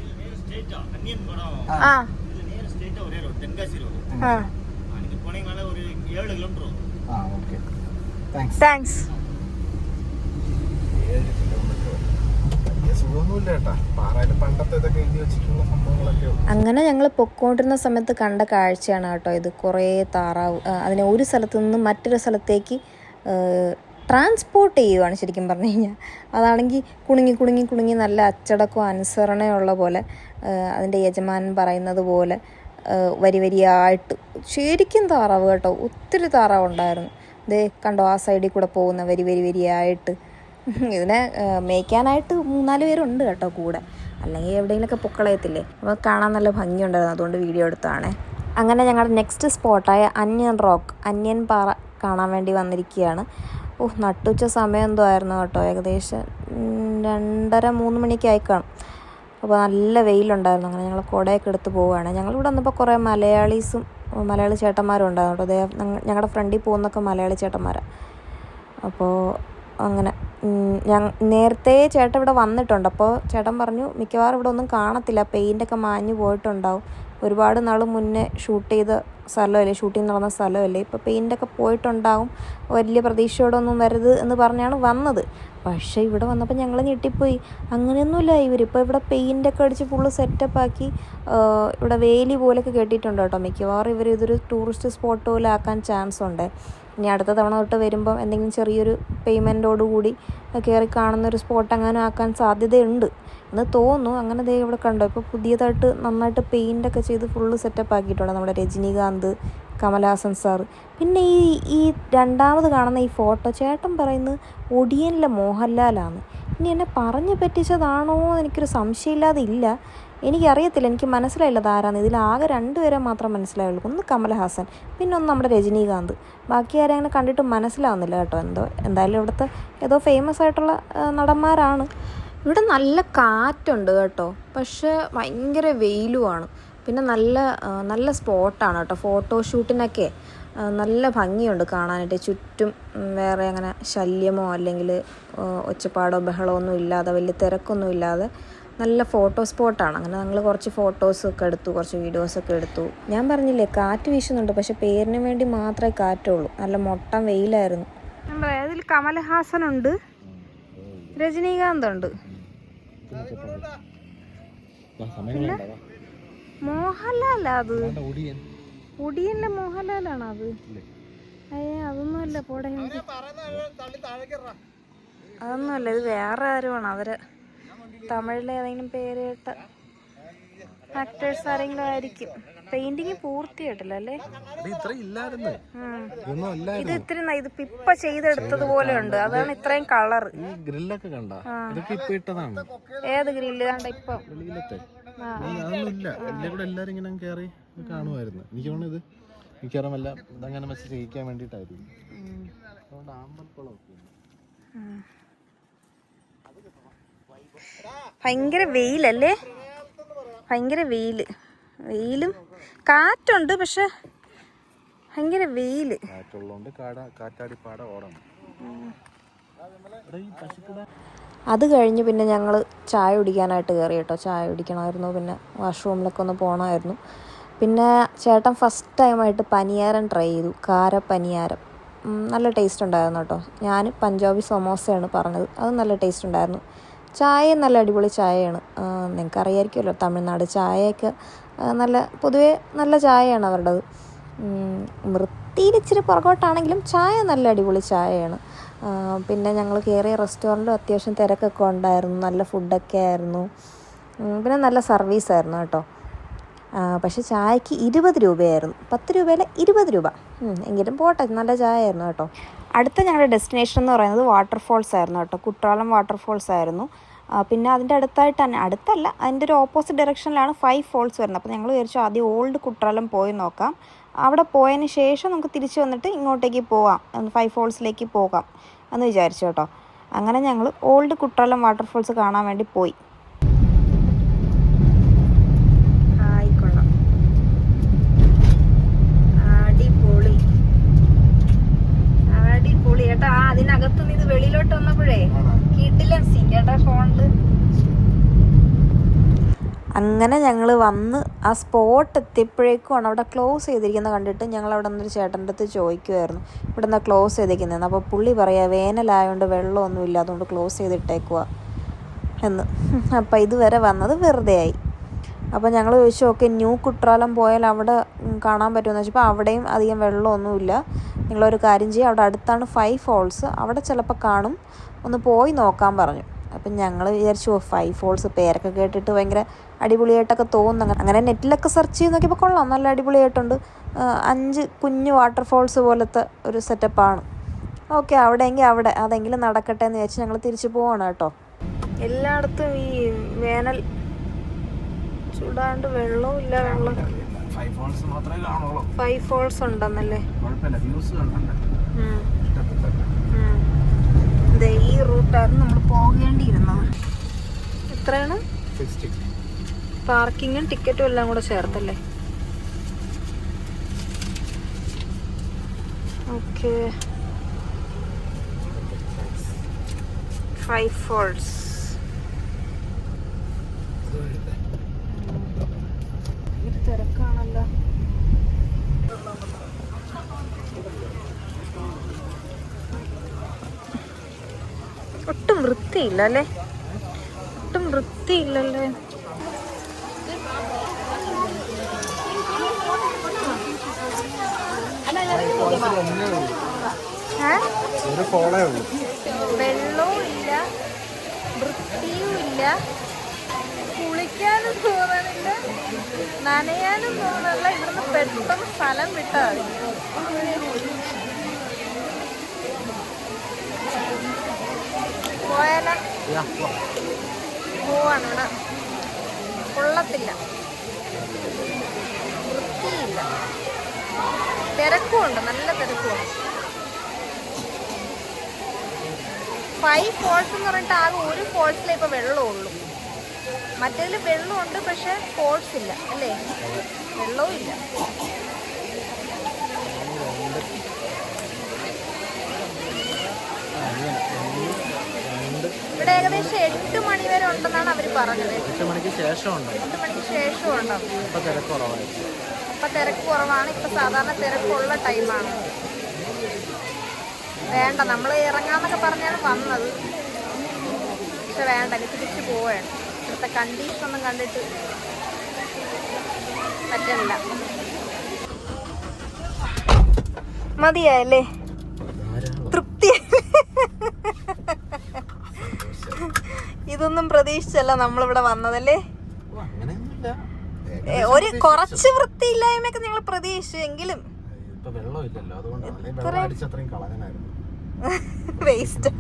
താങ്ക്സ്. അങ്ങനെ ഞങ്ങൾ പൊക്കോണ്ടിരുന്ന സമയത്ത് കണ്ട കാഴ്ചയാണ് കേട്ടോ ഇത്. കുറേ താറാവ് അതിനെ ഒരു സ്ഥലത്ത് നിന്ന് മറ്റൊരു സ്ഥലത്തേക്ക് ട്രാൻസ്പോർട്ട് ചെയ്യുവാണ് ശരിക്കും പറഞ്ഞു കഴിഞ്ഞാൽ. അതാണെങ്കിൽ കുണുങ്ങി നല്ല അച്ചടക്കവും അനുസരണയുള്ള പോലെ, അതിൻ്റെ യജമാനൻ പറയുന്നത് പോലെ വരിയായിട്ട് ശരിക്കും താറാവ് കേട്ടോ. ഒത്തിരി താറാവ് ഉണ്ടായിരുന്നു. ഇതേ കണ്ടോ, ആ സൈഡിൽ കൂടെ പോകുന്ന വരിയായിട്ട്. ഇതിനെ മേയ്ക്കാനായിട്ട് 3-4 പേരുണ്ട് കേട്ടോ കൂടെ, അല്ലെങ്കിൽ എവിടെയെങ്കിലുമൊക്കെ പൊക്കളയത്തില്ലേ. അപ്പോൾ കാണാൻ നല്ല ഭംഗിയുണ്ടായിരുന്നു, അതുകൊണ്ട് വീഡിയോ എടുത്തതാണേ. അങ്ങനെ ഞങ്ങളുടെ നെക്സ്റ്റ് സ്പോട്ടായ അന്യൻ റോക്ക്, അന്യൻ പാറ കാണാൻ വേണ്ടി വന്നിരിക്കുകയാണ്. നട്ടുച്ച സമയം എന്തോ ആയിരുന്നു കേട്ടോ, ഏകദേശം 2:30-3 മണിയൊക്കെ ആയി കാണും. അപ്പോൾ നല്ല വെയിലുണ്ടായിരുന്നു. അങ്ങനെ ഞങ്ങൾ കുടയൊക്കെ എടുത്ത് പോവുകയാണ്. ഞങ്ങളിവിടെ വന്നപ്പോൾ കുറേ മലയാളി ചേട്ടന്മാരും ഉണ്ടായിരുന്നു കേട്ടോ. ഞങ്ങളുടെ ഫ്രണ്ടിൽ പോകുന്നൊക്കെ മലയാളി ചേട്ടന്മാരാണ്. അപ്പോൾ അങ്ങനെ നേരത്തെ ചേട്ടൻ ഇവിടെ വന്നിട്ടുണ്ട്. അപ്പോൾ ചേട്ടൻ പറഞ്ഞു മിക്കവാറും ഇവിടെ ഒന്നും കാണത്തില്ല, പെയിൻ്റൊക്കെ മാഞ്ഞു പോയിട്ടുണ്ടാവും. ഒരുപാട് നാൾ മുന്നേ ഷൂട്ടിംഗ് നടന്ന സ്ഥലമല്ലേ, ഇപ്പോൾ പെയിൻ്റൊക്കെ പോയിട്ടുണ്ടാവും, വലിയ പ്രതീക്ഷയോടൊന്നും വരരുത് എന്ന് പറഞ്ഞാണ് വന്നത്. പക്ഷേ ഇവിടെ വന്നപ്പോൾ ഞങ്ങൾ ഞെട്ടിപ്പോയി. അങ്ങനെയൊന്നുമില്ല, ഇവരിപ്പോൾ ഇവിടെ പെയിൻ്റൊക്കെ അടിച്ച് ഫുള്ള് സെറ്റപ്പാക്കി ഇവിടെ വേലി പോലെയൊക്കെ കെട്ടിയിട്ടുണ്ട് കേട്ടോ. മിക്കവാറും ഇവർ ഇതൊരു ടൂറിസ്റ്റ് സ്പോട്ട് പോലെ ആക്കാൻ ചാൻസ് ഉണ്ട്. ഇനി അടുത്ത തവണ തൊട്ട് വരുമ്പം എന്തെങ്കിലും ചെറിയൊരു പേയ്മെൻറ്റോടുകൂടി കയറി കാണുന്നൊരു സ്പോട്ട് അങ്ങനെ ആക്കാൻ സാധ്യതയുണ്ട് എന്ന് തോന്നുന്നു. അങ്ങനെ ദേ ഇവിടെ കണ്ടോ, ഇപ്പോൾ പുതിയതായിട്ട് നന്നായിട്ട് പെയിൻ്റൊക്കെ ചെയ്ത് ഫുള്ള് സെറ്റപ്പ് ആക്കിയിട്ടുണ്ട് നമ്മുടെ രജനീകാന്ത്, കമലഹാസൻ സാറ്. പിന്നെ ഈ രണ്ടാമത് കാണുന്ന ഈ ഫോട്ടോ ചേട്ടൻ പറയുന്നത് ഒടിയനിലെ മോഹൻലാലാണ്. ഇനി എന്നെ പറഞ്ഞു പറ്റിച്ചതാണോ എനിക്കൊരു സംശയമില്ലാതെ ഇല്ല. എനിക്കറിയത്തില്ല, എനിക്ക് മനസ്സിലായില്ല അതാരാന്ന്. ഇതിലാകെ 2 പേരെ മാത്രം മനസ്സിലായുള്ളൂ. ഒന്ന് കമലഹാസൻ, പിന്നെ ഒന്ന് നമ്മുടെ രജനീകാന്ത്. ബാക്കി ആരും അങ്ങനെ കണ്ടിട്ട് മനസ്സിലാവുന്നില്ല കേട്ടോ. എന്തായാലും ഇവിടുത്തെ ഏതോ ഫേമസ് ആയിട്ടുള്ള നടന്മാരാണ്. ഇവിടെ നല്ല കാറ്റുണ്ട് കേട്ടോ, പക്ഷേ ഭയങ്കര വെയിലുമാണ്. പിന്നെ നല്ല സ്പോട്ടാണ് കേട്ടോ, ഫോട്ടോഷൂട്ടിനൊക്കെ നല്ല ഭംഗിയുണ്ട് കാണാനായിട്ട്. ചുറ്റും വേറെ അങ്ങനെ ശല്യമോ അല്ലെങ്കിൽ ഒച്ചപ്പാടോ ബഹളമോ ഒന്നും ഇല്ലാതെ, വലിയ തിരക്കൊന്നും ഇല്ലാതെ നല്ല ഫോട്ടോ സ്പോട്ടാണ്. അങ്ങനെ ഞങ്ങൾ കുറച്ച് ഫോട്ടോസൊക്കെ എടുത്തു, കുറച്ച് വീഡിയോസൊക്കെ എടുത്തു. ഞാൻ പറഞ്ഞില്ലേ കാറ്റ് വീശുന്നുണ്ട്, പക്ഷെ പേരിന് വേണ്ടി മാത്രമേ കാറ്റുള്ളൂ. നല്ല മൊട്ടം വെയിലായിരുന്നു. അതിൽ കമലഹാസനുണ്ട്, രജനീകാന്ത് ഉണ്ട്, മോഹൻലാലാ അത്? ഒടിയനിലെ മോഹൻലാലാണോ അത്? അതൊന്നുമല്ല, പോടെ അതൊന്നുമല്ല, ഇത് വേറെ ആരുമാണ്. അവര് തമിഴിലെ ഏതെങ്കിലും പേര് കേട്ട ആക്ടേഴ്സ് ആരെങ്കിലും ആയിരിക്കും. പെയിന്റിങ് പൂർത്തിയായിട്ടില്ല അല്ലേ? ഇത് ഇപ്പൊ ചെയ്തെടുത്തതുപോലെ ഉണ്ട്, അതാണ് ഇത്രയും കളർ. ഏത് ഗ്രില്ല് കണ്ട ഇപ്പൊ എല്ലാരും ഇങ്ങനെ കേറി കാണുമായിരുന്നു. എനിക്ക് തോന്നുന്നത് മിക്കവാറും ഇതങ്ങനെ മെസ്സേജ് ചെയ്യിക്കാൻ വേണ്ടിട്ടായിരുന്നു. ഭയങ്കര വെയിലല്ലേ, ഭയങ്കര വെയിലും കാറ്റുണ്ട്, പക്ഷെ ഭയങ്കര വെയില്. അത് കഴിഞ്ഞ് പിന്നെ ഞങ്ങൾ ചായ കുടിക്കാനായിട്ട് കയറി കേട്ടോ. ചായ കുടിക്കണമായിരുന്നു, പിന്നെ വാഷ്റൂമിലൊക്കെ ഒന്ന് പോകണമായിരുന്നു. പിന്നെ ചേട്ടൻ ഫസ്റ്റ് ടൈമായിട്ട് പനിയാരം ട്രൈ ചെയ്തു, കാരപ്പനിയാരം. നല്ല ടേസ്റ്റ് ഉണ്ടായിരുന്നു കേട്ടോ. ഞാൻ പഞ്ചാബി സമോസയാണ് പറഞ്ഞത്, അത് നല്ല ടേസ്റ്റ് ഉണ്ടായിരുന്നു. ചായ നല്ല അടിപൊളി ചായയാണ്. നിങ്ങൾക്കറിയാമായിരിക്കുമല്ലോ, തമിഴ്നാട് ചായയൊക്കെ പൊതുവേ നല്ല ചായയാണ് അവരുടേത്. വൃത്തിയിൽ ഇച്ചിരി പുറകോട്ടാണെങ്കിലും ചായ നല്ല അടിപൊളി ചായയാണ്. പിന്നെ ഞങ്ങൾ കയറിയ റെസ്റ്റോറൻറ്റും അത്യാവശ്യം തിരക്കൊക്കെ ഉണ്ടായിരുന്നു, നല്ല ഫുഡൊക്കെ ആയിരുന്നു, പിന്നെ നല്ല സർവീസായിരുന്നു കേട്ടോ. പക്ഷേ ചായക്ക് 20 രൂപയായിരുന്നു, 10 രൂപയിലെ 20 രൂപ. എങ്കിലും പോട്ടെ, നല്ല ചായ ആയിരുന്നു കേട്ടോ. അടുത്ത ഞങ്ങളുടെ ഡെസ്റ്റിനേഷൻ എന്ന് പറയുന്നത് വാട്ടർഫോൾസ് ആയിരുന്നു കേട്ടോ, കുട്രാലം വാട്ടർഫോൾസ് ആയിരുന്നു. പിന്നെ അതിൻ്റെ അടുത്തായിട്ട് തന്നെ, അടുത്തല്ല, അതിൻ്റെ ഒരു ഓപ്പോസിറ്റ് ഡയറക്ഷനിലാണ് 5 ഫോൾസ് വരുന്നത്. അപ്പോൾ ഞങ്ങൾ വിചാരിച്ചു ആദ്യം ഓൾഡ് കുട്രാലം പോയി നോക്കാം, അവിടെ പോയതിന് ശേഷം നമുക്ക് തിരിച്ച് വന്നിട്ട് ഇങ്ങോട്ടേക്ക് പോകാം, 5 ഫോൾസിലേക്ക് പോകാം എന്ന് വിചാരിച്ചു കേട്ടോ. അങ്ങനെ ഞങ്ങൾ ഓൾഡ് കുട്രാലം വാട്ടർഫോൾസ് കാണാൻ വേണ്ടി പോയി. അടിപൊളി ചേട്ടാ. അതിനകത്ത് നിന്ന് ഇത് വെളിയിലോട്ട് വന്നപ്പോഴേ കിട്ടില്ല ചേട്ടാ ഫോണില്. അങ്ങനെ ഞങ്ങൾ വന്ന് ആ സ്പോട്ട് എത്തിയപ്പോഴേക്കുമാണ് അവിടെ ക്ലോസ് ചെയ്തിരിക്കുന്നത് കണ്ടിട്ട് ഞങ്ങൾ അവിടെ നിന്നൊരു ചേട്ടൻ്റെ അടുത്ത് ചോദിക്കുമായിരുന്നു ഇവിടെ നിന്നാണ് ക്ലോസ് ചെയ്തിരിക്കുന്നതെന്ന്. അപ്പോൾ പുള്ളി പറയാ വേനലായതുകൊണ്ട് വെള്ളമൊന്നുമില്ല, അതുകൊണ്ട് ക്ലോസ് ചെയ്തിട്ടേക്കുക എന്ന്. അപ്പം ഇതുവരെ വന്നത് വെറുതെ ആയി. അപ്പോൾ ഞങ്ങൾ ചോദിച്ചു ഓക്കെ ന്യൂ കുട്രാലം പോയാൽ അവിടെ കാണാൻ പറ്റുമെന്ന് വെച്ചപ്പോൾ അവിടെയും അധികം വെള്ളമൊന്നുമില്ല, നിങ്ങളൊരു കാര്യം ചെയ്യുക, അവിടെ അടുത്താണ് 5 ഫോൾസ്, അവിടെ ചിലപ്പോൾ കാണും, ഒന്ന് പോയി നോക്കാൻ പറഞ്ഞു. അപ്പം ഞങ്ങൾ വിചാരിച്ചു 5 ഫോൾസ് പേരൊക്കെ കേട്ടിട്ട് ഭയങ്കര അടിപൊളിയായിട്ടൊക്കെ തോന്നുന്നു. അങ്ങനെ നെറ്റിലൊക്കെ സെർച്ച് ചെയ്ത് നോക്കിയപ്പോൾ കൊള്ളാം, നല്ല അടിപൊളിയായിട്ടുണ്ട്. 5 കുഞ്ഞു വാട്ടർഫോൾസ് പോലത്തെ ഒരു സെറ്റപ്പാണ്. ഓക്കെ അവിടെയെങ്കിൽ അവിടെ അതെങ്കിലും നടക്കട്ടെ എന്ന് വിചാരിച്ച് ഞങ്ങൾ തിരിച്ചു പോവാണ് കേട്ടോ. എല്ലായിടത്തും ഈ വേനൽ ചൂടാണ്ട് വെള്ളവും ഇല്ല, വെള്ളം 5 ഫോൾസ് ഉണ്ടെന്നല്ലേ. ഈ റൂട്ടായിരുന്നു നമ്മൾ പോകേണ്ടിയിരുന്നത്. എത്രയാണ്? 60. പാർക്കിങ്ങും ടിക്കറ്റും എല്ലാം കൂടെ ചേർത്തല്ലേ? ഓക്കെ. 5 falls. തിരക്കാണല്ലോ. ഒട്ടും വൃത്തിയില്ല അല്ലേ? ഒട്ടും വൃത്തിയില്ലല്ലേ? വെള്ളവും ഇല്ല, വൃത്തിയും ഇല്ല, കുളിക്കാനും തോന്നണില്ല, നനയാനും തോന്നണില്ല. ഇവിടുന്ന് പെട്ടെന്ന് സ്ഥലം വിട്ടാൽ പോയാലോ? പോവാണ്. ഇവിടെ കൊള്ളത്തില്ല, വൃത്തിയില്ല, തിരക്കുമുണ്ട്, നല്ല തിരക്കുമുണ്ട്. 5 falls എന്ന് പറഞ്ഞിട്ട് ആകെ ഒരു ഫോൾസിലേ ഇപ്പൊ വെള്ളമുള്ളൂ. മറ്റേതിൽ വെള്ളമുണ്ട്, പക്ഷെ ഫോൾസ് ഇല്ല അല്ലേ? വെള്ളവും ഇല്ല. ഇവിടെ ഏകദേശം 8 മണി വരെ ഉണ്ടെന്നാണ് അവര് പറഞ്ഞത്. 8 മണിക്ക് ശേഷം ഉണ്ടോ? 8 മണിക്ക് ശേഷം ഉണ്ടോ? അപ്പൊ തിരക്ക് കുറവാണ്. ഇപ്പൊ സാധാരണ തിരക്കുള്ള ടൈമാണ്. വേണ്ട, നമ്മൾ ഇറങ്ങാന്നൊക്കെ പറഞ്ഞാണ് വന്നത്, പക്ഷെ വേണ്ട, എനിക്ക് തിരിച്ചു പോവാണ്. ഇവിടുത്തെ കണ്ടീഷൻ ഒന്നും കണ്ടിട്ട് പറ്റില്ല. മതിയായല്ലേ? തൃപ്തി. ഇതൊന്നും പ്രതീക്ഷിച്ചല്ല നമ്മളിവിടെ വന്നതല്ലേ? കുറച്ച് വൃത്തിയില്ലായ്മയൊക്കെ ഞങ്ങൾ പ്രതീക്ഷിച്ചു, എങ്കിലും വേസ്റ്റ്.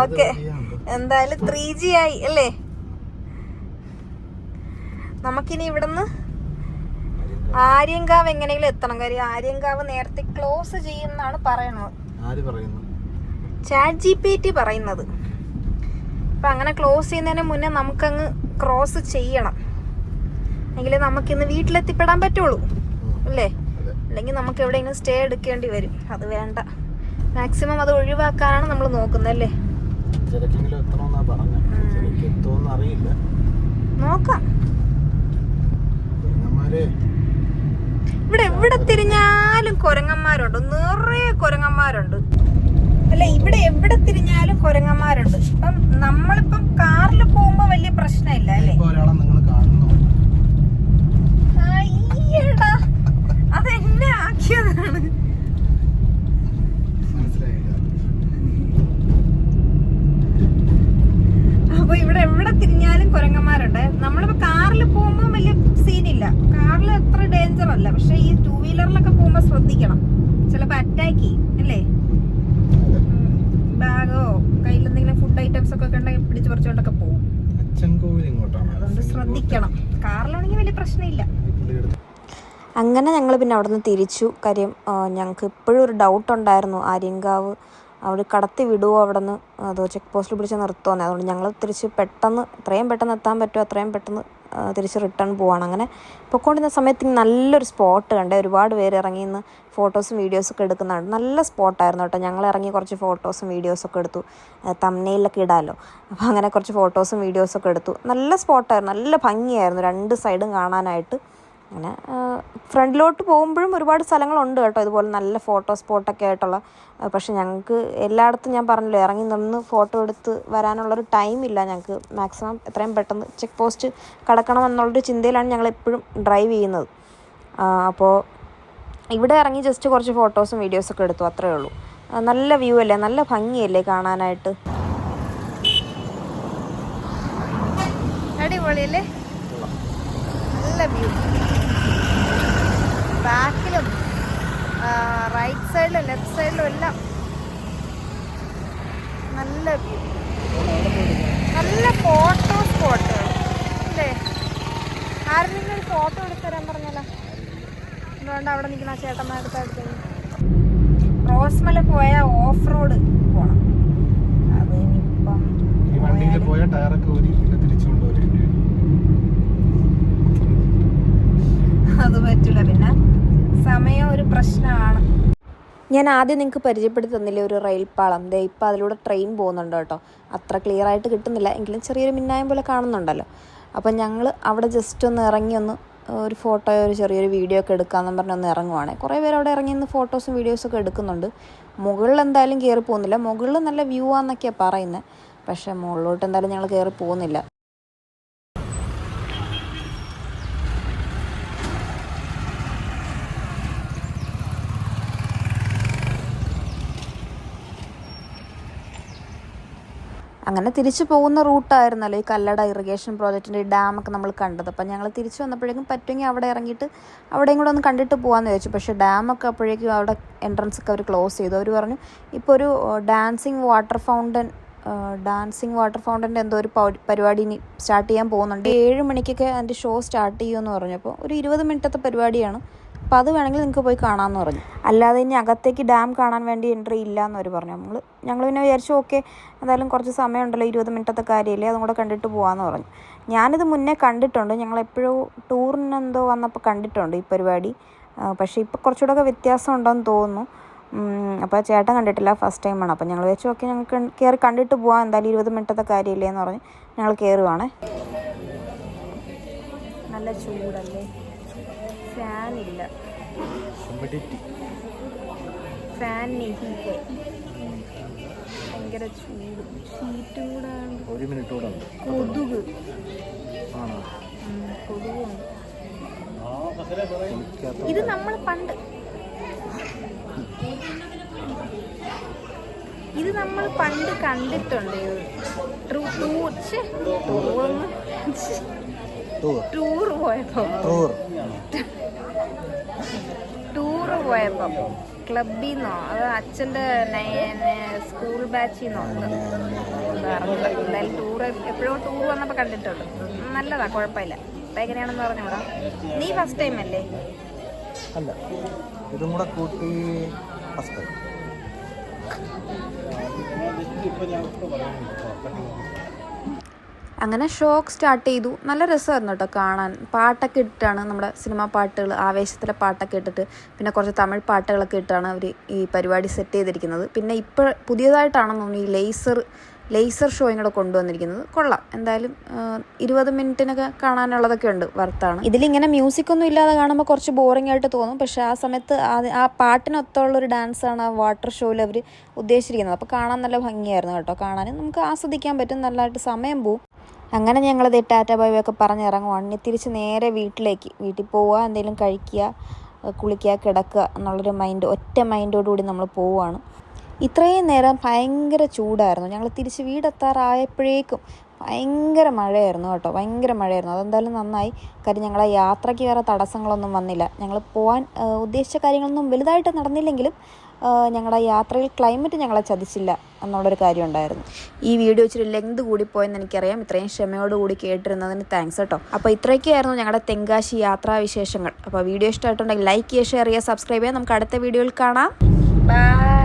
ഓക്കെ, എന്തായാലും 3G ആയി അല്ലേ? നമുക്കിനി ഇവിടുന്ന് ആര്യങ്കാവ് എങ്ങനെയെങ്കിലും എത്തണം. കാര്യം ആര്യങ്കാവ് നേരത്തെ ക്ലോസ് ചെയ്യുന്നാണ് പറയണത്. ChatGPT പറയുന്നത്. അപ്പൊ അങ്ങനെ ക്ലോസ് ചെയ്യുന്നതിന് മുന്നേ നമുക്കങ്ങ് ക്രോസ് ചെയ്യണം, എങ്കിലേ നമുക്കിന്ന് വീട്ടിലെത്തിപ്പെടാൻ പറ്റുള്ളൂ അല്ലേ? അല്ലെങ്കിൽ നമുക്ക് എവിടെയെങ്കിലും സ്റ്റേ എടുക്കേണ്ടി വരും. അത് വേണ്ട, മാക്സിമം അത് ഒഴിവാക്കാനാണ് നമ്മൾ നോക്കുന്നത് അല്ലേ? നോക്കാം. ഇവിടെ എവിടെ തിരിഞ്ഞാലും കുരങ്ങന്മാരുണ്ട്, നിറയെ കുരങ്ങന്മാരുണ്ട് അല്ലെ? ഇവിടെ എവിടെ തിരിഞ്ഞാലും കുരങ്ങന്മാരുണ്ട്. ഇപ്പം നമ്മളിപ്പം കാറിൽ പോകുമ്പോ വലിയ പ്രശ്നമില്ല അല്ലേ? അതെന്നെ ആക്കിയതാണ്. അപ്പൊ ഇവിടെ എവിടെ തിരിഞ്ഞാലും കുരങ്ങന്മാരുണ്ട്. നമ്മളിപ്പോ കാറിൽ പോകുമ്പോ വലിയ സീനില്ല, കാറിൽ അത്ര ഡേഞ്ചർ അല്ല. പക്ഷെ ഈ 2 വീലറിലൊക്കെ പോകുമ്പോ ശ്രദ്ധിക്കണം, ചിലപ്പോ അറ്റാക്ക് ചെയ്യും അല്ലേ? ബാഗോ കയ്യിൽ എന്തെങ്കിലും ഫുഡ് ഐറ്റംസ് ഒക്കെ ഉണ്ടെങ്കിൽ പിടിച്ചു പറിച്ചുകൊണ്ടൊക്കെ പോകും. അതുകൊണ്ട് ശ്രദ്ധിക്കണം. കാറിലാണെങ്കിൽ വലിയ പ്രശ്നമില്ല. അങ്ങനെ ഞങ്ങൾ പിന്നെ അവിടെ നിന്ന് തിരിച്ചു. കാര്യം ഞങ്ങൾക്ക് ഇപ്പോഴും ഒരു ഡൗട്ട് ഉണ്ടായിരുന്നു, ആര്യങ്കാവ് അവിടെ കടത്തി വിടുമോ, അവിടെ നിന്ന് അതോ ചെക്ക് പോസ്റ്റിൽ പിടിച്ച് നിർത്തുമെന്ന്. അതുകൊണ്ട് ഞങ്ങൾ തിരിച്ച് എത്രയും പെട്ടെന്ന് എത്താൻ പറ്റുമോ അത്രയും പെട്ടെന്ന് തിരിച്ച് റിട്ടേൺ പോവാണ്. അങ്ങനെ പൊയ്ക്കൊണ്ടിരുന്ന സമയത്ത് നല്ലൊരു സ്പോട്ട് കണ്ടേ. ഒരുപാട് പേര് ഇറങ്ങി നിന്ന് ഫോട്ടോസും വീഡിയോസൊക്കെ എടുക്കുന്നുണ്ട്. നല്ല സ്പോട്ടായിരുന്നു കേട്ടോ. ഞങ്ങൾ ഇറങ്ങി കുറച്ച് ഫോട്ടോസും വീഡിയോസൊക്കെ എടുത്തു, തംബ്നെയിലൊക്കെ ഇടാമല്ലോ. അപ്പോൾ അങ്ങനെ കുറച്ച് ഫോട്ടോസും വീഡിയോസൊക്കെ എടുത്തു. നല്ല സ്പോട്ടായിരുന്നു, നല്ല ഭംഗിയായിരുന്നു 2 സൈഡും കാണാനായിട്ട്. അങ്ങനെ ഫ്രണ്ടിലോട്ട് പോകുമ്പോഴും ഒരുപാട് സ്ഥലങ്ങളുണ്ട് കേട്ടോ, ഇതുപോലെ നല്ല ഫോട്ടോ സ്പോട്ടൊക്കെ ആയിട്ടുള്ള. പക്ഷെ ഞങ്ങൾക്ക് എല്ലായിടത്തും ഞാൻ പറഞ്ഞല്ലോ, ഇറങ്ങി നിന്ന് ഫോട്ടോ എടുത്ത് വരാനുള്ളൊരു ടൈമില്ല ഞങ്ങൾക്ക്. മാക്സിമം എത്രയും പെട്ടെന്ന് ചെക്ക് പോസ്റ്റ് കടക്കണമെന്നുള്ളൊരു ചിന്തയിലാണ് ഞങ്ങൾ എപ്പോഴും ഡ്രൈവ് ചെയ്യുന്നത്. അപ്പോൾ ഇവിടെ ഇറങ്ങി ജസ്റ്റ് കുറച്ച് ഫോട്ടോസും വീഡിയോസൊക്കെ എടുത്തു, അത്രയേ ഉള്ളൂ. നല്ല വ്യൂ അല്ലേ, നല്ല ഭംഗിയല്ലേ കാണാനായിട്ട്? അടിപൊളിയല്ലേ? നല്ല വ്യൂ. ബാക്കിലും റൈറ്റ് സൈഡിലും ലെഫ്റ്റ് സൈഡിലും എല്ലാം നല്ല വ്യൂ, നല്ല ഫോട്ടോ സ്പോട്ടുകൾ അല്ലേ? ആരെങ്കിലും ഒരു ഫോട്ടോ എടുത്ത് തരാൻ പറഞ്ഞല്ലോ, എന്തുകൊണ്ട് അവിടെ നിൽക്കുന്ന ആ ചേട്ടന്മാരുടെ അടുത്ത് റോസ്മല പോയ ഓഫ് റോഡ് പോണം. അത് ഇനിയിപ്പം ഈ വണ്ടിയിൽ പോയ ടയറൊക്കെ ഊരി പിന്നെ തിരിച്ചുകൊണ്ട് വരേണ്ടി വരും. അത് പറ്റില്ല, പിന്നെ സമയം ഒരു പ്രശ്നമാണ്. ഞാൻ ആദ്യം നിങ്ങൾക്ക് പരിചയപ്പെടുത്തി തന്നില്ലേ ഒരു റെയിൽ പാളം. ദേ ഇപ്പം അതിലൂടെ ട്രെയിൻ പോകുന്നുണ്ട് കേട്ടോ. അത്ര ക്ലിയർ ആയിട്ട് കിട്ടുന്നില്ല എങ്കിലും ചെറിയൊരു മിന്നായം പോലെ കാണുന്നുണ്ടല്ലോ. അപ്പം ഞങ്ങൾ അവിടെ ജസ്റ്റ് ഒന്ന് ഇറങ്ങി ഒന്ന് ഒരു ഫോട്ടോയോ ഒരു ചെറിയൊരു വീഡിയോ ഒക്കെ എടുക്കാമെന്ന് പറഞ്ഞ് ഒന്ന് ഇറങ്ങുവാണ്. കുറേ പേര് അവിടെ ഇറങ്ങി നിന്ന് ഫോട്ടോസും വീഡിയോസൊക്കെ എടുക്കുന്നുണ്ട്. മുകളിൽ എന്തായാലും കയറി പോകുന്നില്ല. മുകളിൽ നല്ല വ്യൂ ആണെന്നൊക്കെയാണ് പറയുന്നത്. പക്ഷേ മുകളിലോട്ട് എന്തായാലും ഞങ്ങൾ കയറി പോകുന്നില്ല. അങ്ങനെ തിരിച്ചു പോകുന്ന റൂട്ടായിരുന്നല്ലോ ഈ കല്ലട ഇറിഗേഷൻ പ്രോജക്റ്റിൻ്റെ ഡാമൊക്കെ നമ്മൾ കണ്ടത്. അപ്പം ഞങ്ങൾ തിരിച്ചു വന്നപ്പോഴേക്കും പറ്റുമെങ്കിൽ അവിടെ ഇറങ്ങിയിട്ട് അവിടെയും കൂടെ ഒന്ന് കണ്ടിട്ട് പോകാമെന്ന് ചോദിച്ചു. പക്ഷേ ഡാമൊക്കെ അപ്പോഴേക്കും അവിടെ എൻട്രൻസ് ഒക്കെ അവർ ക്ലോസ് ചെയ്തു. അവർ പറഞ്ഞു ഇപ്പോൾ ഒരു ഡാൻസിങ് വാട്ടർ ഫൗണ്ടൻ്റെ എന്തോ ഒരു പരിപാടി ഇനി സ്റ്റാർട്ട് ചെയ്യാൻ പോകുന്നുണ്ട്. 7 മണിക്കൊക്കെ അതിൻ്റെ ഷോ സ്റ്റാർട്ട് ചെയ്യുമെന്ന് പറഞ്ഞു. അപ്പോൾ ഒരു 20 മിനിറ്റത്തെ പരിപാടിയാണ്. അപ്പോൾ അത് വേണമെങ്കിൽ നിങ്ങൾക്ക് പോയി കാണാമെന്ന് പറഞ്ഞു. അല്ലാതെ ഇനി അകത്തേക്ക് ഡാം കാണാൻ വേണ്ടി എൻട്രി ഇല്ല എന്ന് അവർ പറഞ്ഞു. ഞങ്ങൾ പിന്നെ വിചാരിച്ചു ഓക്കെ എന്തായാലും കുറച്ച് സമയമുണ്ടല്ലോ, 20 മിനിറ്റത്തെ കാര്യമില്ലേ, അതും കൂടെ കണ്ടിട്ട് പോകാമെന്ന് പറഞ്ഞു. ഞാനിത് മുന്നേ കണ്ടിട്ടുണ്ട്. ഞങ്ങളെപ്പോഴും ടൂറിനെന്തോ വന്നപ്പോൾ കണ്ടിട്ടുണ്ട് ഈ പരിപാടി. പക്ഷേ ഇപ്പോൾ കുറച്ചുകൂടെയൊക്കെ വ്യത്യാസം ഉണ്ടെന്ന് തോന്നുന്നു. അപ്പോൾ ചേട്ടൻ കണ്ടിട്ടില്ല, ഫസ്റ്റ് ടൈമാണ്. അപ്പോൾ ഞങ്ങൾ വെച്ചു ഓക്കെ ഞങ്ങൾക്ക് കയറി കണ്ടിട്ട് പോകാം, എന്തായാലും 20 മിനിറ്റത്തെ കാര്യമില്ലേ എന്ന് പറഞ്ഞ് ഞങ്ങൾ കയറുവാണേ. നല്ല ചൂടല്ലേ, ഫാനില്ല, ഫാനില്ല, ഭയങ്കര ചൂട്, ഷീറ്റും കൂടെ കൊതുക് കൊതുകുണ്ട്. ഇത് നമ്മൾ പണ്ട് കണ്ടിട്ടുണ്ട്. ടൂറ് പോയപ്പോ ക്ലബിൽ നിന്നോ അത് അച്ഛൻ്റെ സ്കൂൾ ബാച്ചിൽ നിന്നോ എന്തായാലും ടൂർ എപ്പോഴും ടൂർ വന്നപ്പോൾ കണ്ടിട്ടുണ്ട്. നല്ലതാ, കുഴപ്പമില്ല. അപ്പം എങ്ങനെയാണെന്ന് പറഞ്ഞൂടാ. നീ ഫസ്റ്റ് ടൈം അല്ലേ? അല്ല, ഇതും കൂടെ കൂട്ടി ഫസ്റ്റ് ടൈം. അങ്ങനെ ഷോക്ക് സ്റ്റാർട്ട് ചെയ്തു. നല്ല രസമായിരുന്നു കേട്ടോ കാണാൻ. പാട്ടൊക്കെ ഇട്ടിട്ടാണ്, നമ്മുടെ സിനിമാ പാട്ടുകൾ, ആവേശത്തിലെ പാട്ടൊക്കെ ഇട്ടിട്ട് പിന്നെ കുറച്ച് തമിഴ് പാട്ടുകളൊക്കെ ഇട്ടാണ് അവർ ഈ പരിപാടി സെറ്റ് ചെയ്തിരിക്കുന്നത്. പിന്നെ ഇപ്പോൾ പുതിയതായിട്ടാണെന്ന് തോന്നുന്നു ഈ ലേസർ ഷോയും കൂടെ കൊണ്ടുവന്നിരിക്കുന്നത്. കൊള്ളാം, എന്തായാലും 20 മിനിറ്റിനൊക്കെ കാണാനുള്ളതൊക്കെ ഉണ്ട്, വർത്താണ്. ഇതിലിങ്ങനെ മ്യൂസിക്കൊന്നും ഇല്ലാതെ കാണുമ്പോൾ കുറച്ച് ബോറിംഗ് ആയിട്ട് തോന്നും. പക്ഷേ ആ സമയത്ത് ആ പാട്ടിനൊത്തമുള്ളൊരു ഡാൻസാണ് ആ വാട്ടർ ഷോയിൽ അവർ ഉദ്ദേശിച്ചിരിക്കുന്നത്. അപ്പോൾ കാണാൻ നല്ല ഭംഗിയായിരുന്നു കേട്ടോ. കാണാനും നമുക്ക് ആസ്വദിക്കാൻ പറ്റും, നല്ലതായിട്ട് സമയം പോവും. അങ്ങനെ ഞങ്ങളത് ടാറ്റ ബൈ ഒക്കെ പറഞ്ഞ് ഇറങ്ങുവാണ്. ഇനി തിരിച്ച് നേരെ വീട്ടിൽ പോവുക, എന്തെങ്കിലും കഴിക്കുക, കുളിക്കുക, കിടക്കുക എന്നുള്ളൊരു ഒറ്റ മൈൻഡോടുകൂടി നമ്മൾ പോവുകയാണ്. ഇത്രയും നേരം ഭയങ്കര ചൂടായിരുന്നു. ഞങ്ങൾ തിരിച്ച് വീടെത്താറായപ്പോഴേക്കും ഭയങ്കര മഴയായിരുന്നു കേട്ടോ, ഭയങ്കര മഴയായിരുന്നു. അതെന്തായാലും നന്നായി, കാര്യം ഞങ്ങളെ യാത്രയ്ക്ക് വേറെ തടസ്സങ്ങളൊന്നും വന്നില്ല. ഞങ്ങൾ പോകാൻ ഉദ്ദേശിച്ച കാര്യങ്ങളൊന്നും വലുതായിട്ട് നടന്നില്ലെങ്കിലും ഞങ്ങളുടെ യാത്രയിൽ ക്ലൈമറ്റ് ഞങ്ങളെ ചതിച്ചില്ല എന്നുള്ളൊരു കാര്യം ഉണ്ടായിരുന്നു. ഈ വീഡിയോ ഇച്ചിരി ലെങ്ത് കൂടിപ്പോയെന്ന് എനിക്കറിയാം. ഇത്രയും ക്ഷമയോടുകൂടി കേട്ടിരുന്നതിന് താങ്ക്സ് കേട്ടോ. അപ്പോൾ ഇത്രയൊക്കെയായിരുന്നു ഞങ്ങളുടെ തെങ്കാശി യാത്രാവിശേഷങ്ങൾ. അപ്പോൾ വീഡിയോ ഇഷ്ടമായിട്ടുണ്ടെങ്കിൽ ലൈക്ക് ചെയ്യുക, ഷെയർ ചെയ്യുക, സബ്സ്ക്രൈബ് ചെയ്യുക. നമുക്ക് അടുത്ത വീഡിയോയിൽ കാണാം. ബൈ.